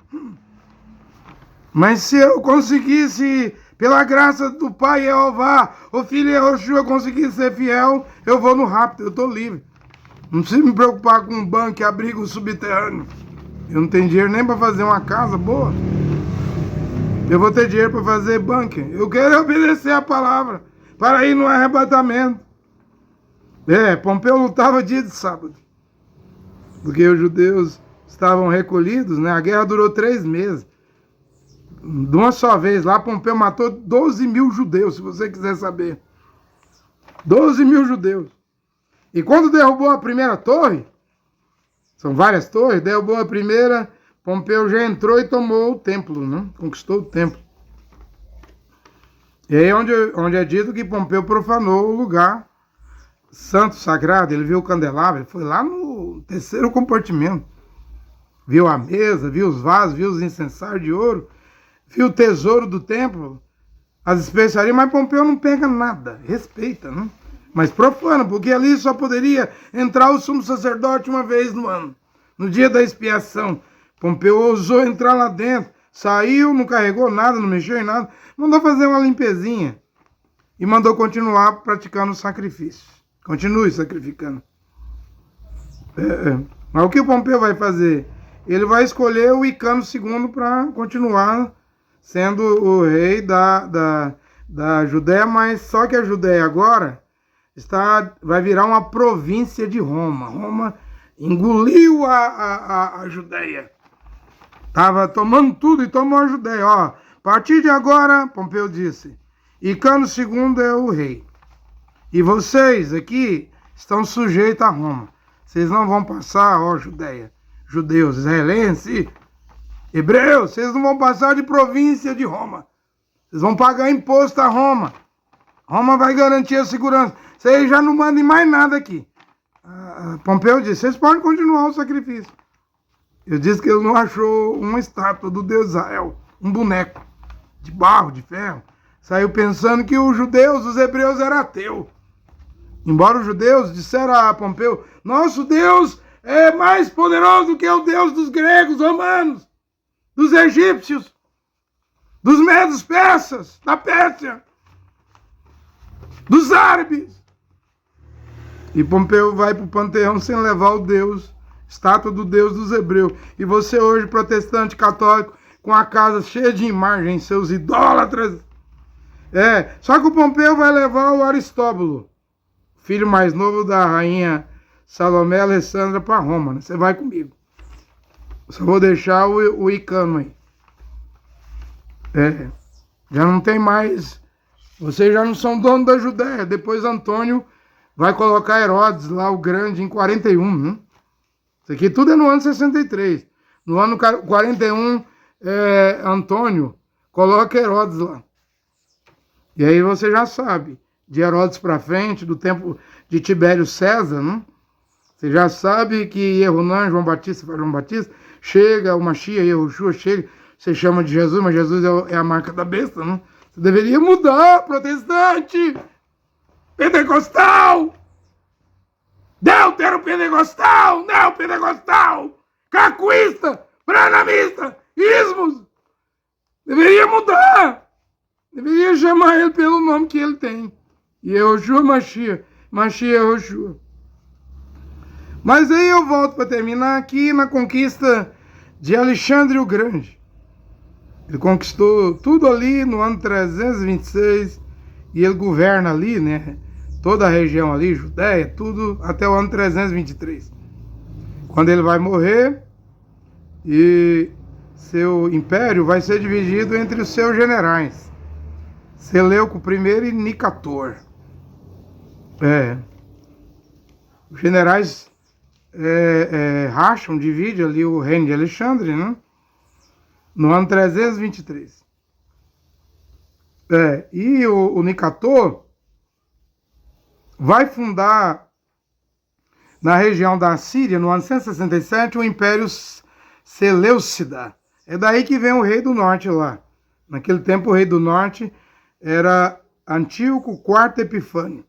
Mas se eu conseguisse, pela graça do Pai Jeová, o Filho Yehoshua, eu conseguisse ser fiel, eu vou no rápido, eu estou livre. Não preciso me preocupar com um banco e abrigo subterrâneo. Eu não tenho dinheiro nem para fazer uma casa boa. Eu vou ter dinheiro para fazer bunker. Eu quero obedecer a palavra para ir no arrebatamento. Pompeu lutava dia de sábado, porque os judeus estavam recolhidos, né? A guerra durou 3 meses. De uma só vez lá, Pompeu matou 12 mil judeus, se você quiser saber. 12 mil judeus. E quando derrubou a primeira torre, são várias torres, derrubou a primeira, Pompeu já entrou e tomou o templo, né? Conquistou o templo. E aí onde é dito que Pompeu profanou o lugar santo, sagrado. Ele viu o candelabro, ele foi lá no 3º compartimento. Viu a mesa, viu os vasos, viu os incensários de ouro, viu o tesouro do templo, as especiarias, mas Pompeu não pega nada, respeita, né? Mas profana, porque ali só poderia entrar o sumo sacerdote uma vez no ano, no dia da expiação. Pompeu ousou entrar lá dentro, saiu, não carregou nada, não mexeu em nada, mandou fazer uma limpezinha e mandou continuar praticando o sacrifício. Continue sacrificando. Mas o que o Pompeu vai fazer? Ele vai escolher o Icano II para continuar sendo o rei da Judéia, mas só que a Judéia agora vai virar uma província de Roma. Roma engoliu a Judéia. Estava tomando tudo e tomou a Judéia. Ó, a partir de agora, Pompeu disse, Icano II é o rei. E vocês aqui estão sujeitos a Roma. Vocês não vão passar, ó Judéia, judeus, israelenses, hebreus, vocês não vão passar de província de Roma. Vocês vão pagar imposto a Roma. Roma vai garantir a segurança. Vocês já não mandem mais nada aqui. Pompeu disse, vocês podem continuar o sacrifício. Eu disse que ele não achou uma estátua do Deus Israel, um boneco de barro, de ferro. Saiu pensando que os judeus, os hebreus eram ateus. Embora os judeus disseram a Pompeu, nosso Deus é mais poderoso do que o Deus dos gregos, romanos, dos egípcios, dos medos persas, da Pérsia, dos árabes. E Pompeu vai para o panteão sem levar o Deus, estátua do Deus dos hebreus. E você hoje, protestante católico, com a casa cheia de imagens, seus idólatras. Só que o Pompeu vai levar o Aristóbulo, filho mais novo da rainha Salomé Alessandra, para Roma, né? Você vai comigo. Só vou deixar o Icano aí. Já não tem mais. Vocês já não são dono da Judéia. Depois Antônio vai colocar Herodes lá, o grande, em 41. Né? Isso aqui tudo é no ano 63. No ano 41, Antônio coloca Herodes lá. E aí você já sabe, de Herodes para frente, do tempo de Tibério César, né? Você já sabe que Yehunã, João Batista, chega, o Mashiach, Yehoshua chega, você chama de Jesus, mas Jesus é a marca da besta, né? Você deveria mudar, protestante, pentecostal, deutero-pentecostal, neopentecostal, cacuísta, branamista, ismos. Deveria mudar. Deveria chamar ele pelo nome que ele tem. Yehoshua Mashiach, Yehoshua. Mas aí eu volto para terminar aqui na conquista de Alexandre o Grande. Ele conquistou tudo ali no ano 326 e ele governa ali, né? Toda a região ali, Judéia, tudo até o ano 323. Quando ele vai morrer e seu império vai ser dividido entre os seus generais. Seleuco I e Nicator. Os generais racham, dividem ali o reino de Alexandre, né? No ano 323. E o Nicator vai fundar na região da Síria, no ano 167, o Império Seleucida. É daí que vem o rei do norte lá. Naquele tempo o rei do norte era Antíoco IV Epifânio.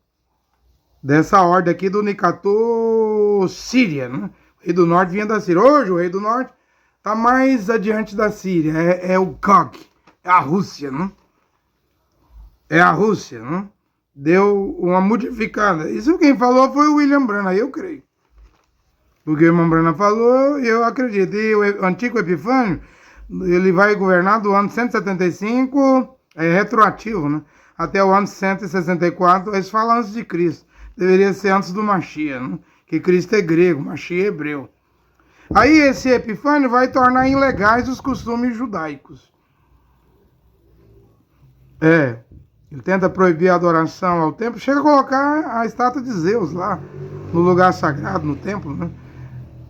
Dessa ordem aqui do Nicator Síria, né? O rei do norte vinha da Síria. Hoje o rei do norte está mais adiante da Síria, é o Gog, é a Rússia, né? É a Rússia, né? Deu uma modificada. Isso quem falou foi o William Branham, eu creio. O que o irmão Branham falou, eu acredito. E o antigo Epifânio, ele vai governar do ano 175, é retroativo, né? Até o ano 164, eles falam antes de Cristo. Deveria ser antes do Mashiach, né? Que Cristo é grego, Mashiach é hebreu. Aí esse Epifânio vai tornar ilegais os costumes judaicos. Ele tenta proibir a adoração ao templo, chega a colocar a estátua de Zeus lá, no lugar sagrado, no templo, né?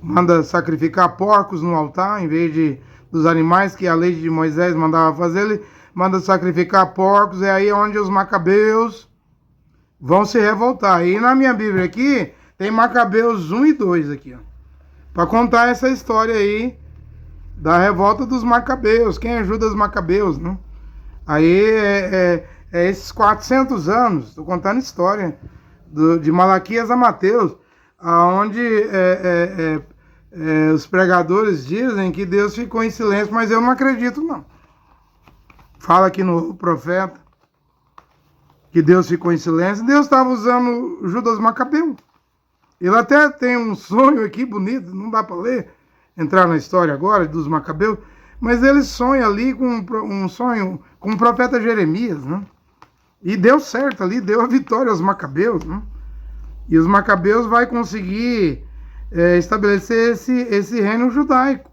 Manda sacrificar porcos no altar, em vez dos animais que a lei de Moisés mandava fazer, ele manda sacrificar porcos, é aí onde os macabeus vão se revoltar. E na minha Bíblia aqui, tem Macabeus 1 e 2 aqui, ó, para contar essa história aí da revolta dos macabeus, quem ajuda os macabeus, né? Aí esses 400 anos, estou contando história, de Malaquias a Mateus, onde os pregadores dizem que Deus ficou em silêncio, mas eu não acredito, não. Fala aqui no profeta que Deus ficou em silêncio. Deus estava usando Judas Macabeu. Ele até tem um sonho aqui bonito, não dá para ler, entrar na história agora dos Macabeus, mas ele sonha ali com um sonho com o profeta Jeremias, né? E deu certo ali, deu a vitória aos Macabeus, né? E os Macabeus vai conseguir estabelecer esse reino judaico,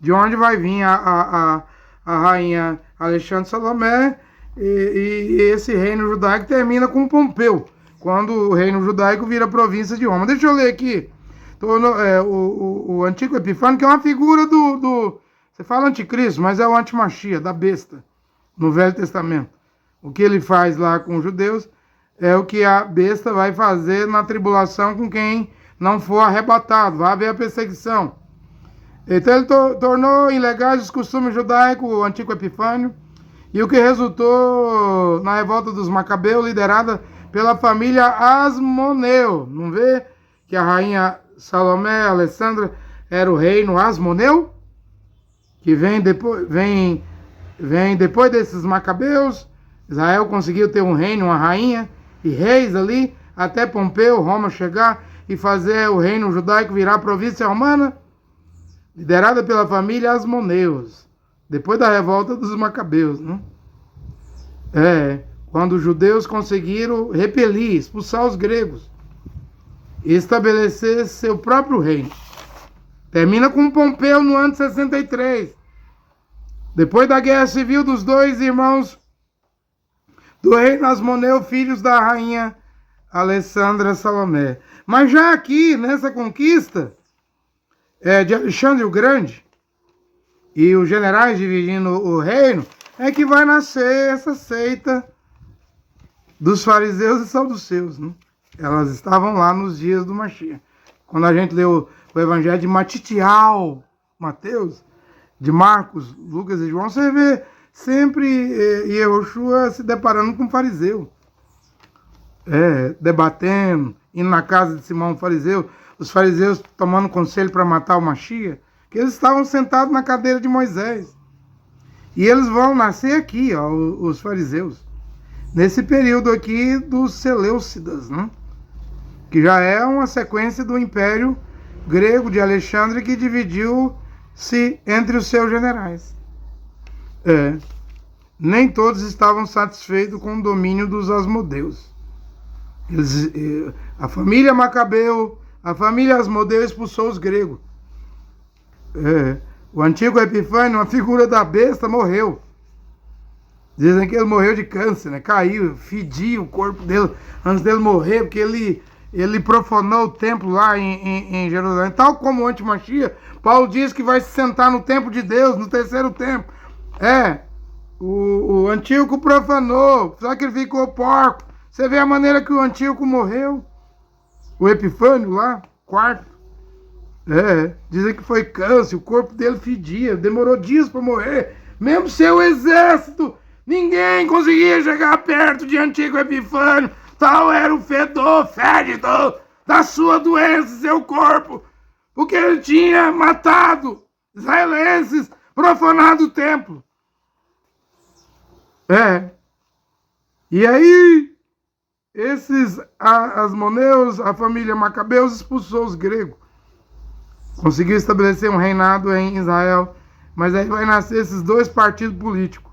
de onde vai vir a rainha Alexandre Salomé, e esse reino judaico termina com Pompeu, quando o reino judaico vira província de Roma. Deixa eu ler aqui. O antigo Epifânio, que é uma figura do você fala anticristo, mas é o antimachia, da besta, no Velho Testamento. O que ele faz lá com os judeus é o que a besta vai fazer na tribulação com quem não for arrebatado. Vai haver a perseguição. Então ele tornou ilegais os costumes judaicos, o antigo Epifânio, e o que resultou na revolta dos Macabeus, liderada pela família Asmoneu. Não vê que a rainha Salomé, Alessandra, era o reino Asmoneu? Que vem depois desses Macabeus. Israel conseguiu ter um reino, uma rainha e reis ali, até Pompeu, Roma chegar e fazer o reino judaico virar província romana, liderada pela família Asmoneus, depois da revolta dos Macabeus, né? Quando os judeus conseguiram repelir, expulsar os gregos e estabelecer seu próprio reino. Termina com Pompeu no ano 63, depois da guerra civil dos dois irmãos do reino Asmoneu, filhos da rainha Alessandra Salomé. Mas já aqui, nessa conquista de Alexandre o Grande, e os generais dividindo o reino, é que vai nascer essa seita dos fariseus e saduceus, né? Elas estavam lá nos dias do Mashiach. Quando a gente lê o evangelho de Matitial, Mateus, de Marcos, Lucas e João, você vê sempre Yehoshua se deparando com um fariseu, debatendo, indo na casa de Simão fariseu, os fariseus tomando conselho para matar o Mashiach, que eles estavam sentados na cadeira de Moisés. E eles vão nascer aqui, ó, os fariseus, nesse período aqui dos Seleucidas, né? Que já é uma sequência do Império Grego de Alexandre, que dividiu-se entre os seus generais. Nem todos estavam satisfeitos com o domínio dos Asmodeus. A família Macabeu, a família Asmodeu expulsou os gregos. O antigo Epifânio, uma figura da besta, morreu. Dizem que ele morreu de câncer, né? Caiu, fedia o corpo dele antes dele morrer, porque ele profanou o templo lá em Jerusalém. Tal como o antimachia, Paulo diz que vai se sentar no templo de Deus, no terceiro templo. O Antíoco profanou, sacrificou porco. Você vê a maneira que o Antíoco morreu? O Epifânio lá, quarto. Dizem que foi câncer, o corpo dele fedia, demorou dias para morrer. Mesmo seu exército, ninguém conseguia chegar perto de Antigo Epifânio. Tal era o fedor fédido da sua doença, seu corpo. Porque ele tinha matado israelenses profanado o templo. E aí, esses asmoneus, a família Macabeus, expulsou os gregos. Conseguiu estabelecer um reinado em Israel. Mas aí vai nascer esses dois partidos políticos.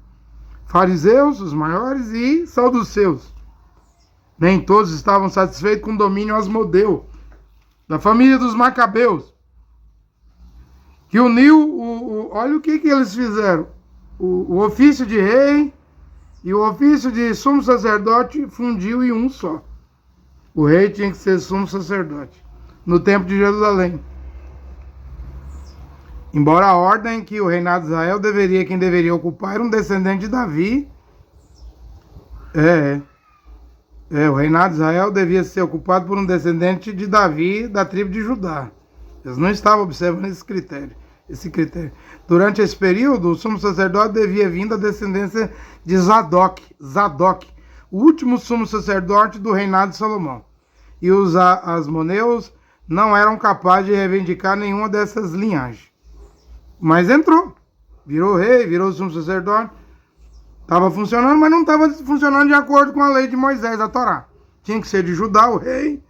Fariseus, os maiores, e saduceus. Nem todos estavam satisfeitos com o domínio asmodeu, da família dos Macabeus, que uniu, olha o que eles fizeram. O ofício de rei e o ofício de sumo sacerdote fundiu em um só. O rei tinha que ser sumo sacerdote, no templo de Jerusalém. Embora a ordem que o reinado de Israel quem deveria ocupar era um descendente de Davi. O reinado de Israel devia ser ocupado por um descendente de Davi, da tribo de Judá. Eles não estavam observando esse critério. Durante esse período, o sumo sacerdote devia vir da descendência de Zadok, o último sumo sacerdote do reinado de Salomão. E os asmoneus não eram capazes de reivindicar nenhuma dessas linhagens. Mas entrou, virou rei, virou sumo sacerdote. Estava funcionando, mas não estava funcionando de acordo com a lei de Moisés, a Torá. Tinha que ser de Judá, o rei,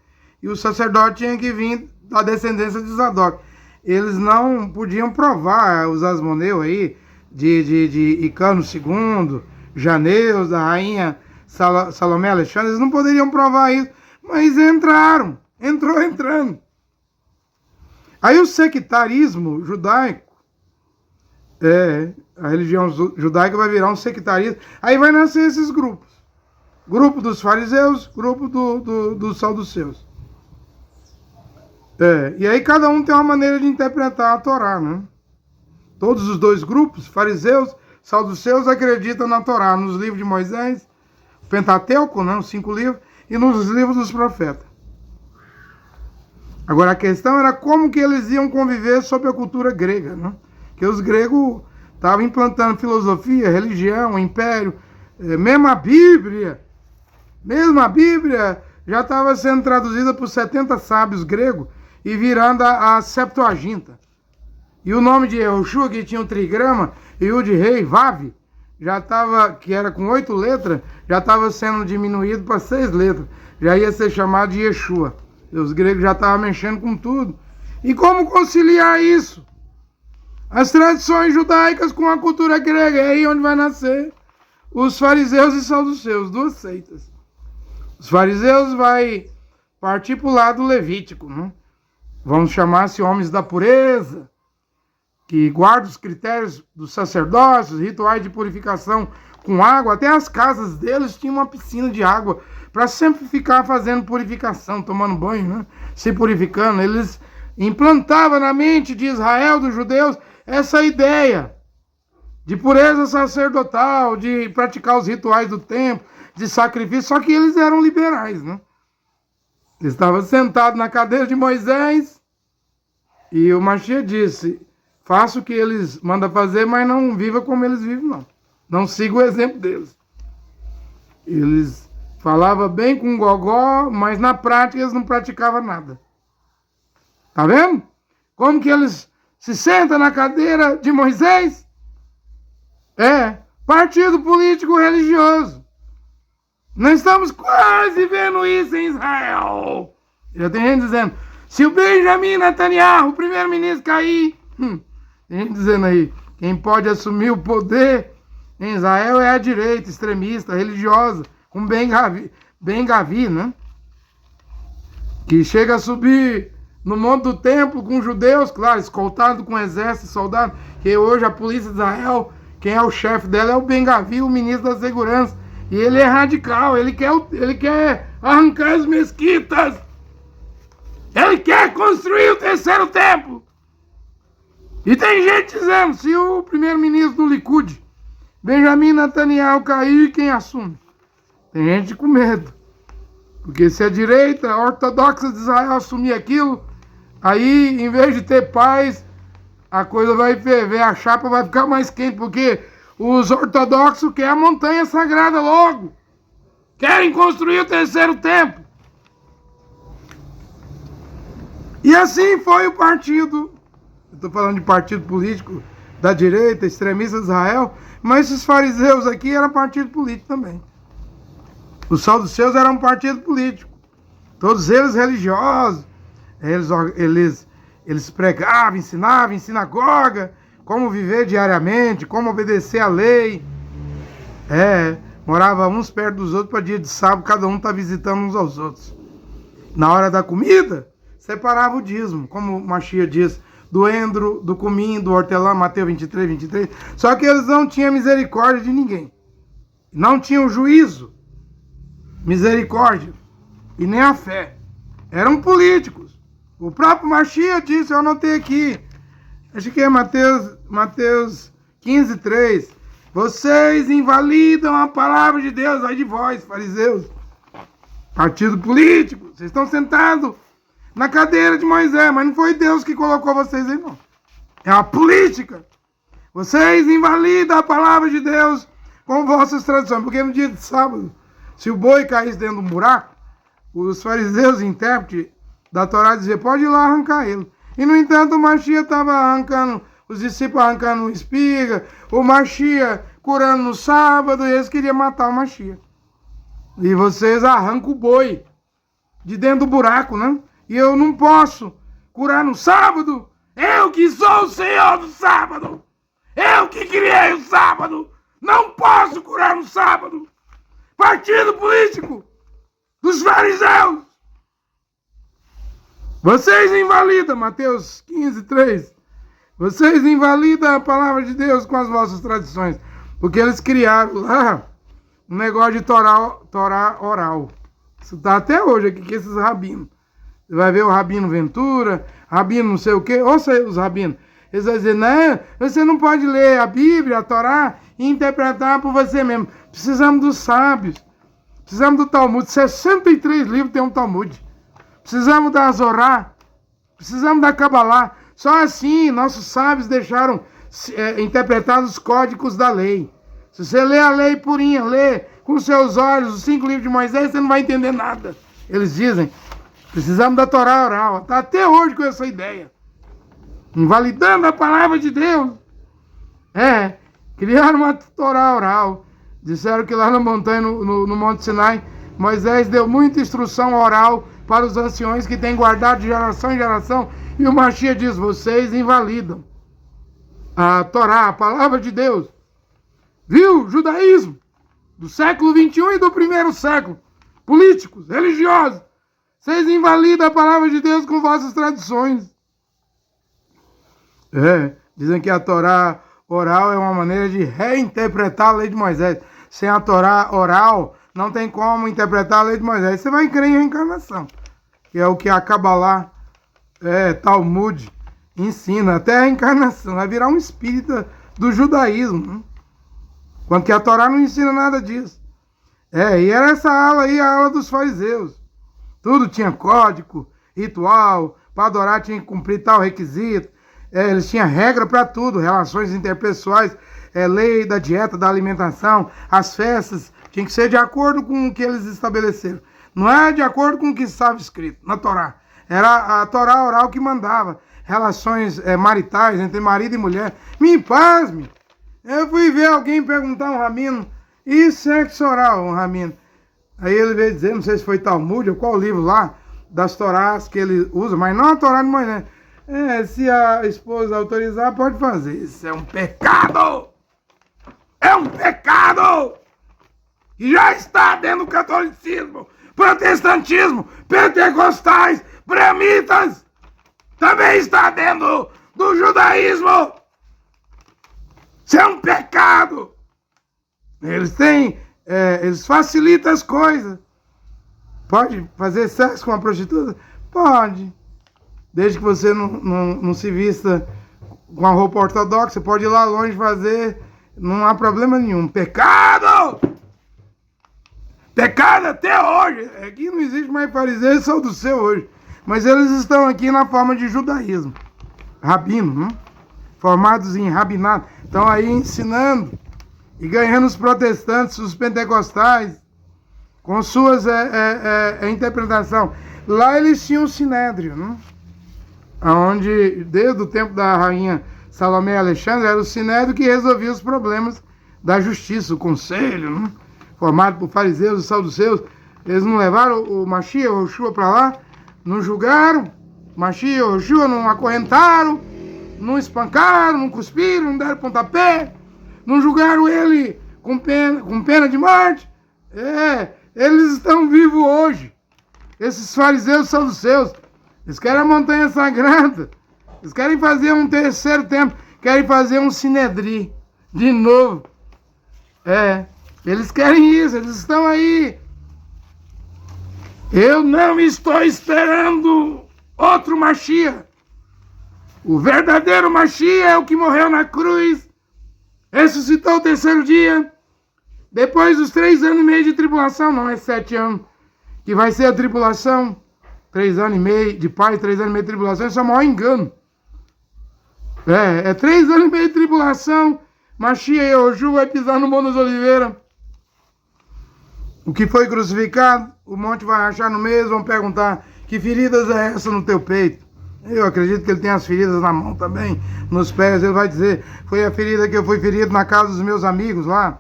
e o sacerdote tinha que vir da descendência de Zadok. Eles não podiam provar, os asmoneus aí, de Icano II, Janeus, da rainha Salomé Alexandre, eles não poderiam provar isso, mas entrando. Aí o sectarismo judaico, a religião judaica vai virar um sectarismo. Aí vai nascer esses grupos. Grupo dos fariseus, grupo dos saduceus. E aí cada um tem uma maneira de interpretar a Torá, né? Todos os dois grupos, fariseus, saduceus, acreditam na Torá, nos livros de Moisés, o Pentateuco, né, os 5 livros, e nos livros dos profetas. Agora a questão era como que eles iam conviver sob a cultura grega, né? Que os gregos estavam implantando filosofia, religião, império, mesmo a Bíblia já estava sendo traduzida por 70 sábios gregos e virando a Septuaginta. E o nome de Yehoshua, que tinha um trigrama, e o de rei, Vav, que era com 8 letras, já estava sendo diminuído para 6 letras. Já ia ser chamado de Yeshua. E os gregos já estavam mexendo com tudo. E como conciliar isso? As tradições judaicas com a cultura grega. É aí onde vai nascer os fariseus e saduceus, 2 seitas. Os fariseus vai partir para o lado levítico, né? Vamos chamar-se homens da pureza, que guardam os critérios dos sacerdócios, rituais de purificação com água. Até as casas deles tinham uma piscina de água para sempre ficar fazendo purificação, tomando banho, né? Se purificando. Eles implantavam na mente de Israel, dos judeus, essa ideia de pureza sacerdotal, de praticar os rituais do templo, de sacrifício, só que eles eram liberais, né? Eles estavam sentados na cadeira de Moisés e o Mashiach disse: faça o que eles mandam fazer, mas não viva como eles vivem, não. Não siga o exemplo deles. Eles falavam bem com gogó, mas na prática eles não praticavam nada. Tá vendo? Como que eles se sentam na cadeira de Moisés? Partido político religioso. Nós estamos quase vendo isso em Israel. Já tem gente dizendo, se o Benjamin Netanyahu, o primeiro-ministro, cair, tem gente dizendo aí, quem pode assumir o poder em Israel é a direita extremista, religiosa, com Ben Gavi, né? Que chega a subir no monte do templo com judeus, claro, escoltado com exército, soldado, que hoje a polícia de Israel, quem é o chefe dela é o Ben Gavi, o ministro da segurança. E ele é radical, ele quer arrancar as mesquitas. Ele quer construir o 3º templo. E tem gente dizendo, se o primeiro-ministro do Likud, Benjamin Netanyahu, cair, quem assume? Tem gente com medo. Porque se a direita ortodoxa de Israel assumir aquilo, aí, em vez de ter paz, a coisa vai ferver, a chapa vai ficar mais quente, porque os ortodoxos querem a montanha sagrada logo. Querem construir o 3º templo. E assim foi o partido Eu estou falando de partido político da direita, extremista de Israel, mas esses fariseus aqui eram partido político também. Os saduceus eram um partido político. Todos eles religiosos. Eles pregavam, ensinavam em sinagoga, como viver diariamente, como obedecer à lei. Morava uns perto dos outros, para dia de sábado, cada um tá visitando uns aos outros. Na hora da comida, separava o dízimo, como o Machia diz, do endro, do cominho, do hortelã, Mateus 23, 23. Só que eles não tinham misericórdia de ninguém. Não tinham juízo, misericórdia e nem a fé. Eram políticos. O próprio Machia disse, eu anotei aqui, acho que é Mateus 15, 3. Vocês invalidam a palavra de Deus, ai de vós, fariseus. Partido político, vocês estão sentados na cadeira de Moisés, mas não foi Deus que colocou vocês aí, não. É uma política. Vocês invalidam a palavra de Deus com vossas tradições, porque no dia de sábado, se o boi caísse dentro de um buraco, os fariseus, intérpretes da Torá, diziam, pode ir lá arrancar ele. E, no entanto, o Machia estava arrancando, os discípulos arrancando espiga, o Machia curando no sábado, e eles queriam matar o Machia. E vocês arrancam o boi de dentro do buraco, né? E eu não posso curar no sábado. Eu que sou o Senhor do sábado. Eu que criei o sábado. Não posso curar no sábado. Partido político dos fariseus. Vocês invalidam, Mateus 15, 3. Vocês invalidam a palavra de Deus com as vossas tradições. Porque eles criaram lá um negócio de Torá oral. Isso está até hoje aqui, que esses rabinos. Você vai ver o Rabino Ventura, Rabino não sei o quê. Ouça aí os rabinos. Eles vão dizer, não, você não pode ler a Bíblia, a Torá, e interpretar por você mesmo. Precisamos dos sábios. Precisamos do Talmud. 63 livros tem um Talmud. Precisamos da Zorá. Precisamos da Kabbalah. Só assim nossos sábios deixaram interpretar os códigos da lei. Se você lê a lei purinha, lê com seus olhos os 5 livros de Moisés, você não vai entender nada. Eles dizem, precisamos da Torá oral. Está até hoje com essa ideia. Invalidando a palavra de Deus. Criaram uma Torá oral. Disseram que lá na montanha, no Monte Sinai, Moisés deu muita instrução oral para os anciões que têm guardado de geração em geração. E o Machia diz, vocês invalidam a Torá, a palavra de Deus. Viu? Judaísmo do século 21 e do primeiro século. Políticos, religiosos. Vocês invalidam a palavra de Deus com vossas tradições. Dizem que a Torá oral é uma maneira de reinterpretar a lei de Moisés. Sem a Torá oral, não tem como interpretar a lei de Moisés. Você vai crer em reencarnação, que é o que a Kabbalah, Talmud, ensina. Até a reencarnação. Vai virar um espírita do judaísmo. Né? Quanto que a Torá não ensina nada disso. E era essa ala aí, a ala dos fariseus. Tudo tinha código, ritual, para adorar tinha que cumprir tal requisito. Eles tinham regra para tudo, relações interpessoais, lei da dieta, da alimentação, as festas, tinha que ser de acordo com o que eles estabeleceram. Não é de acordo com o que estava escrito na Torá. Era a Torá oral que mandava. Relações maritais entre marido e mulher. Me pasme. Eu fui ver alguém perguntar a um rabino, e sexo oral, um rabino. Aí ele veio dizer, não sei se foi Talmud ou qual livro lá, das Torás que ele usa, mas não a Torá de Moisés. Se a esposa autorizar, pode fazer. Isso é um pecado! É um pecado! E já está dentro do catolicismo, protestantismo, pentecostais, brahmitas. Também está dentro do judaísmo. Isso é um pecado. Eles facilitam as coisas. Pode fazer sexo com uma prostituta? Pode. Desde que você não se vista com a roupa ortodoxa, você pode ir lá longe fazer, não há problema nenhum. Pecado! Pecado até hoje. Aqui não existe mais fariseu, são do céu hoje. Mas eles estão aqui na forma de judaísmo. Rabino, né? Formados em rabinato. Estão aí ensinando e ganhando os protestantes, os pentecostais, com suas interpretações. Lá eles tinham o sinédrio, né? onde desde o tempo da rainha Salomé Alexandre era o Sinédrio que resolvia os problemas da justiça, o conselho, né? Formado por fariseus e saduceus. Eles não levaram o Mashiach, o Yoshua para lá, não julgaram, Mashiach e o Yoshua não acorrentaram, não espancaram, não cuspiram, não deram pontapé, não julgaram ele com pena de morte. Eles estão vivos hoje. Esses fariseus e saduceus, eles querem a montanha sagrada, eles querem fazer um terceiro templo, querem fazer um Sinedri de novo. Eles querem isso, eles estão aí. Eu não estou esperando outro Mashiach. O verdadeiro Mashiach é o que morreu na cruz, ressuscitou o terceiro dia, depois dos 3 anos e meio de tribulação, não é 7 anos, que vai ser a tribulação, 3 anos e meio de paz, 3 anos e meio de tribulação, isso é o maior engano. 3 anos e meio de tribulação, Mashiach e Yoshua vai pisar no Monte das Oliveiras. O que foi crucificado, o monte vai rachar no meio, vão perguntar, que feridas é essa no teu peito? Eu acredito que ele tem as feridas na mão também, nos pés. Ele vai dizer, foi a ferida que eu fui ferido na casa dos meus amigos lá.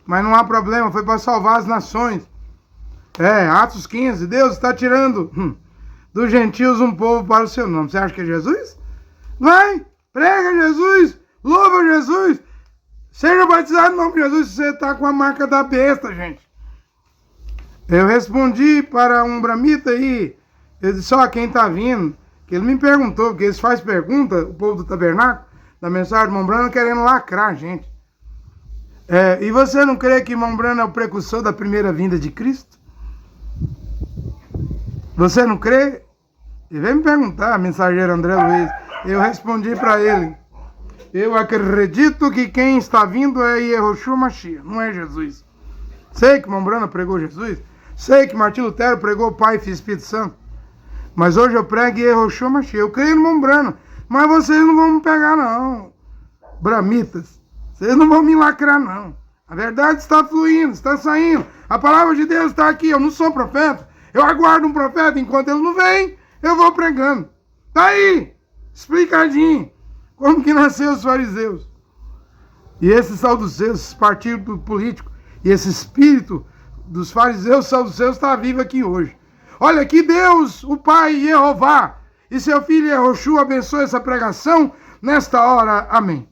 Mas não há problema, foi para salvar as nações. Atos 15, Deus está tirando dos gentios um povo para o seu nome. Você acha que é Jesus? Vai, prega Jesus, louva Jesus. Seja batizado no nome de Jesus se você está com a marca da besta, gente. Eu respondi para um bramita aí, ele disse, quem está vindo, que ele me perguntou, porque eles fazem pergunta, o povo do tabernáculo, da mensagem de Mombrana, querendo lacrar a gente. E você não crê que Mombrana é o precursor da primeira vinda de Cristo? Você não crê? Ele veio me perguntar, mensageiro André Luiz. Eu respondi para ele, eu acredito que quem está vindo é Yehoshua Mashiach, não é Jesus. Sei que Mombrana pregou Jesus, sei que Martim Lutero pregou o Pai, Filho e Espírito Santo, mas hoje eu prego Yehoshua Mashiach. Eu creio no Mombrana, mas vocês não vão me pegar não, bramitas. Vocês não vão me lacrar não. A verdade está fluindo, está saindo. A palavra de Deus está aqui. Eu não sou profeta. Eu aguardo um profeta. Enquanto ele não vem, eu vou pregando. Está aí, explicadinho, como que nasceu os fariseus. E esses saduceus, esses partidos políticos, e esse espírito dos fariseus, saduceus, está vivo aqui hoje. Olha, que Deus, o Pai, Jeová, e seu Filho Yehoshua abençoe essa pregação nesta hora. Amém.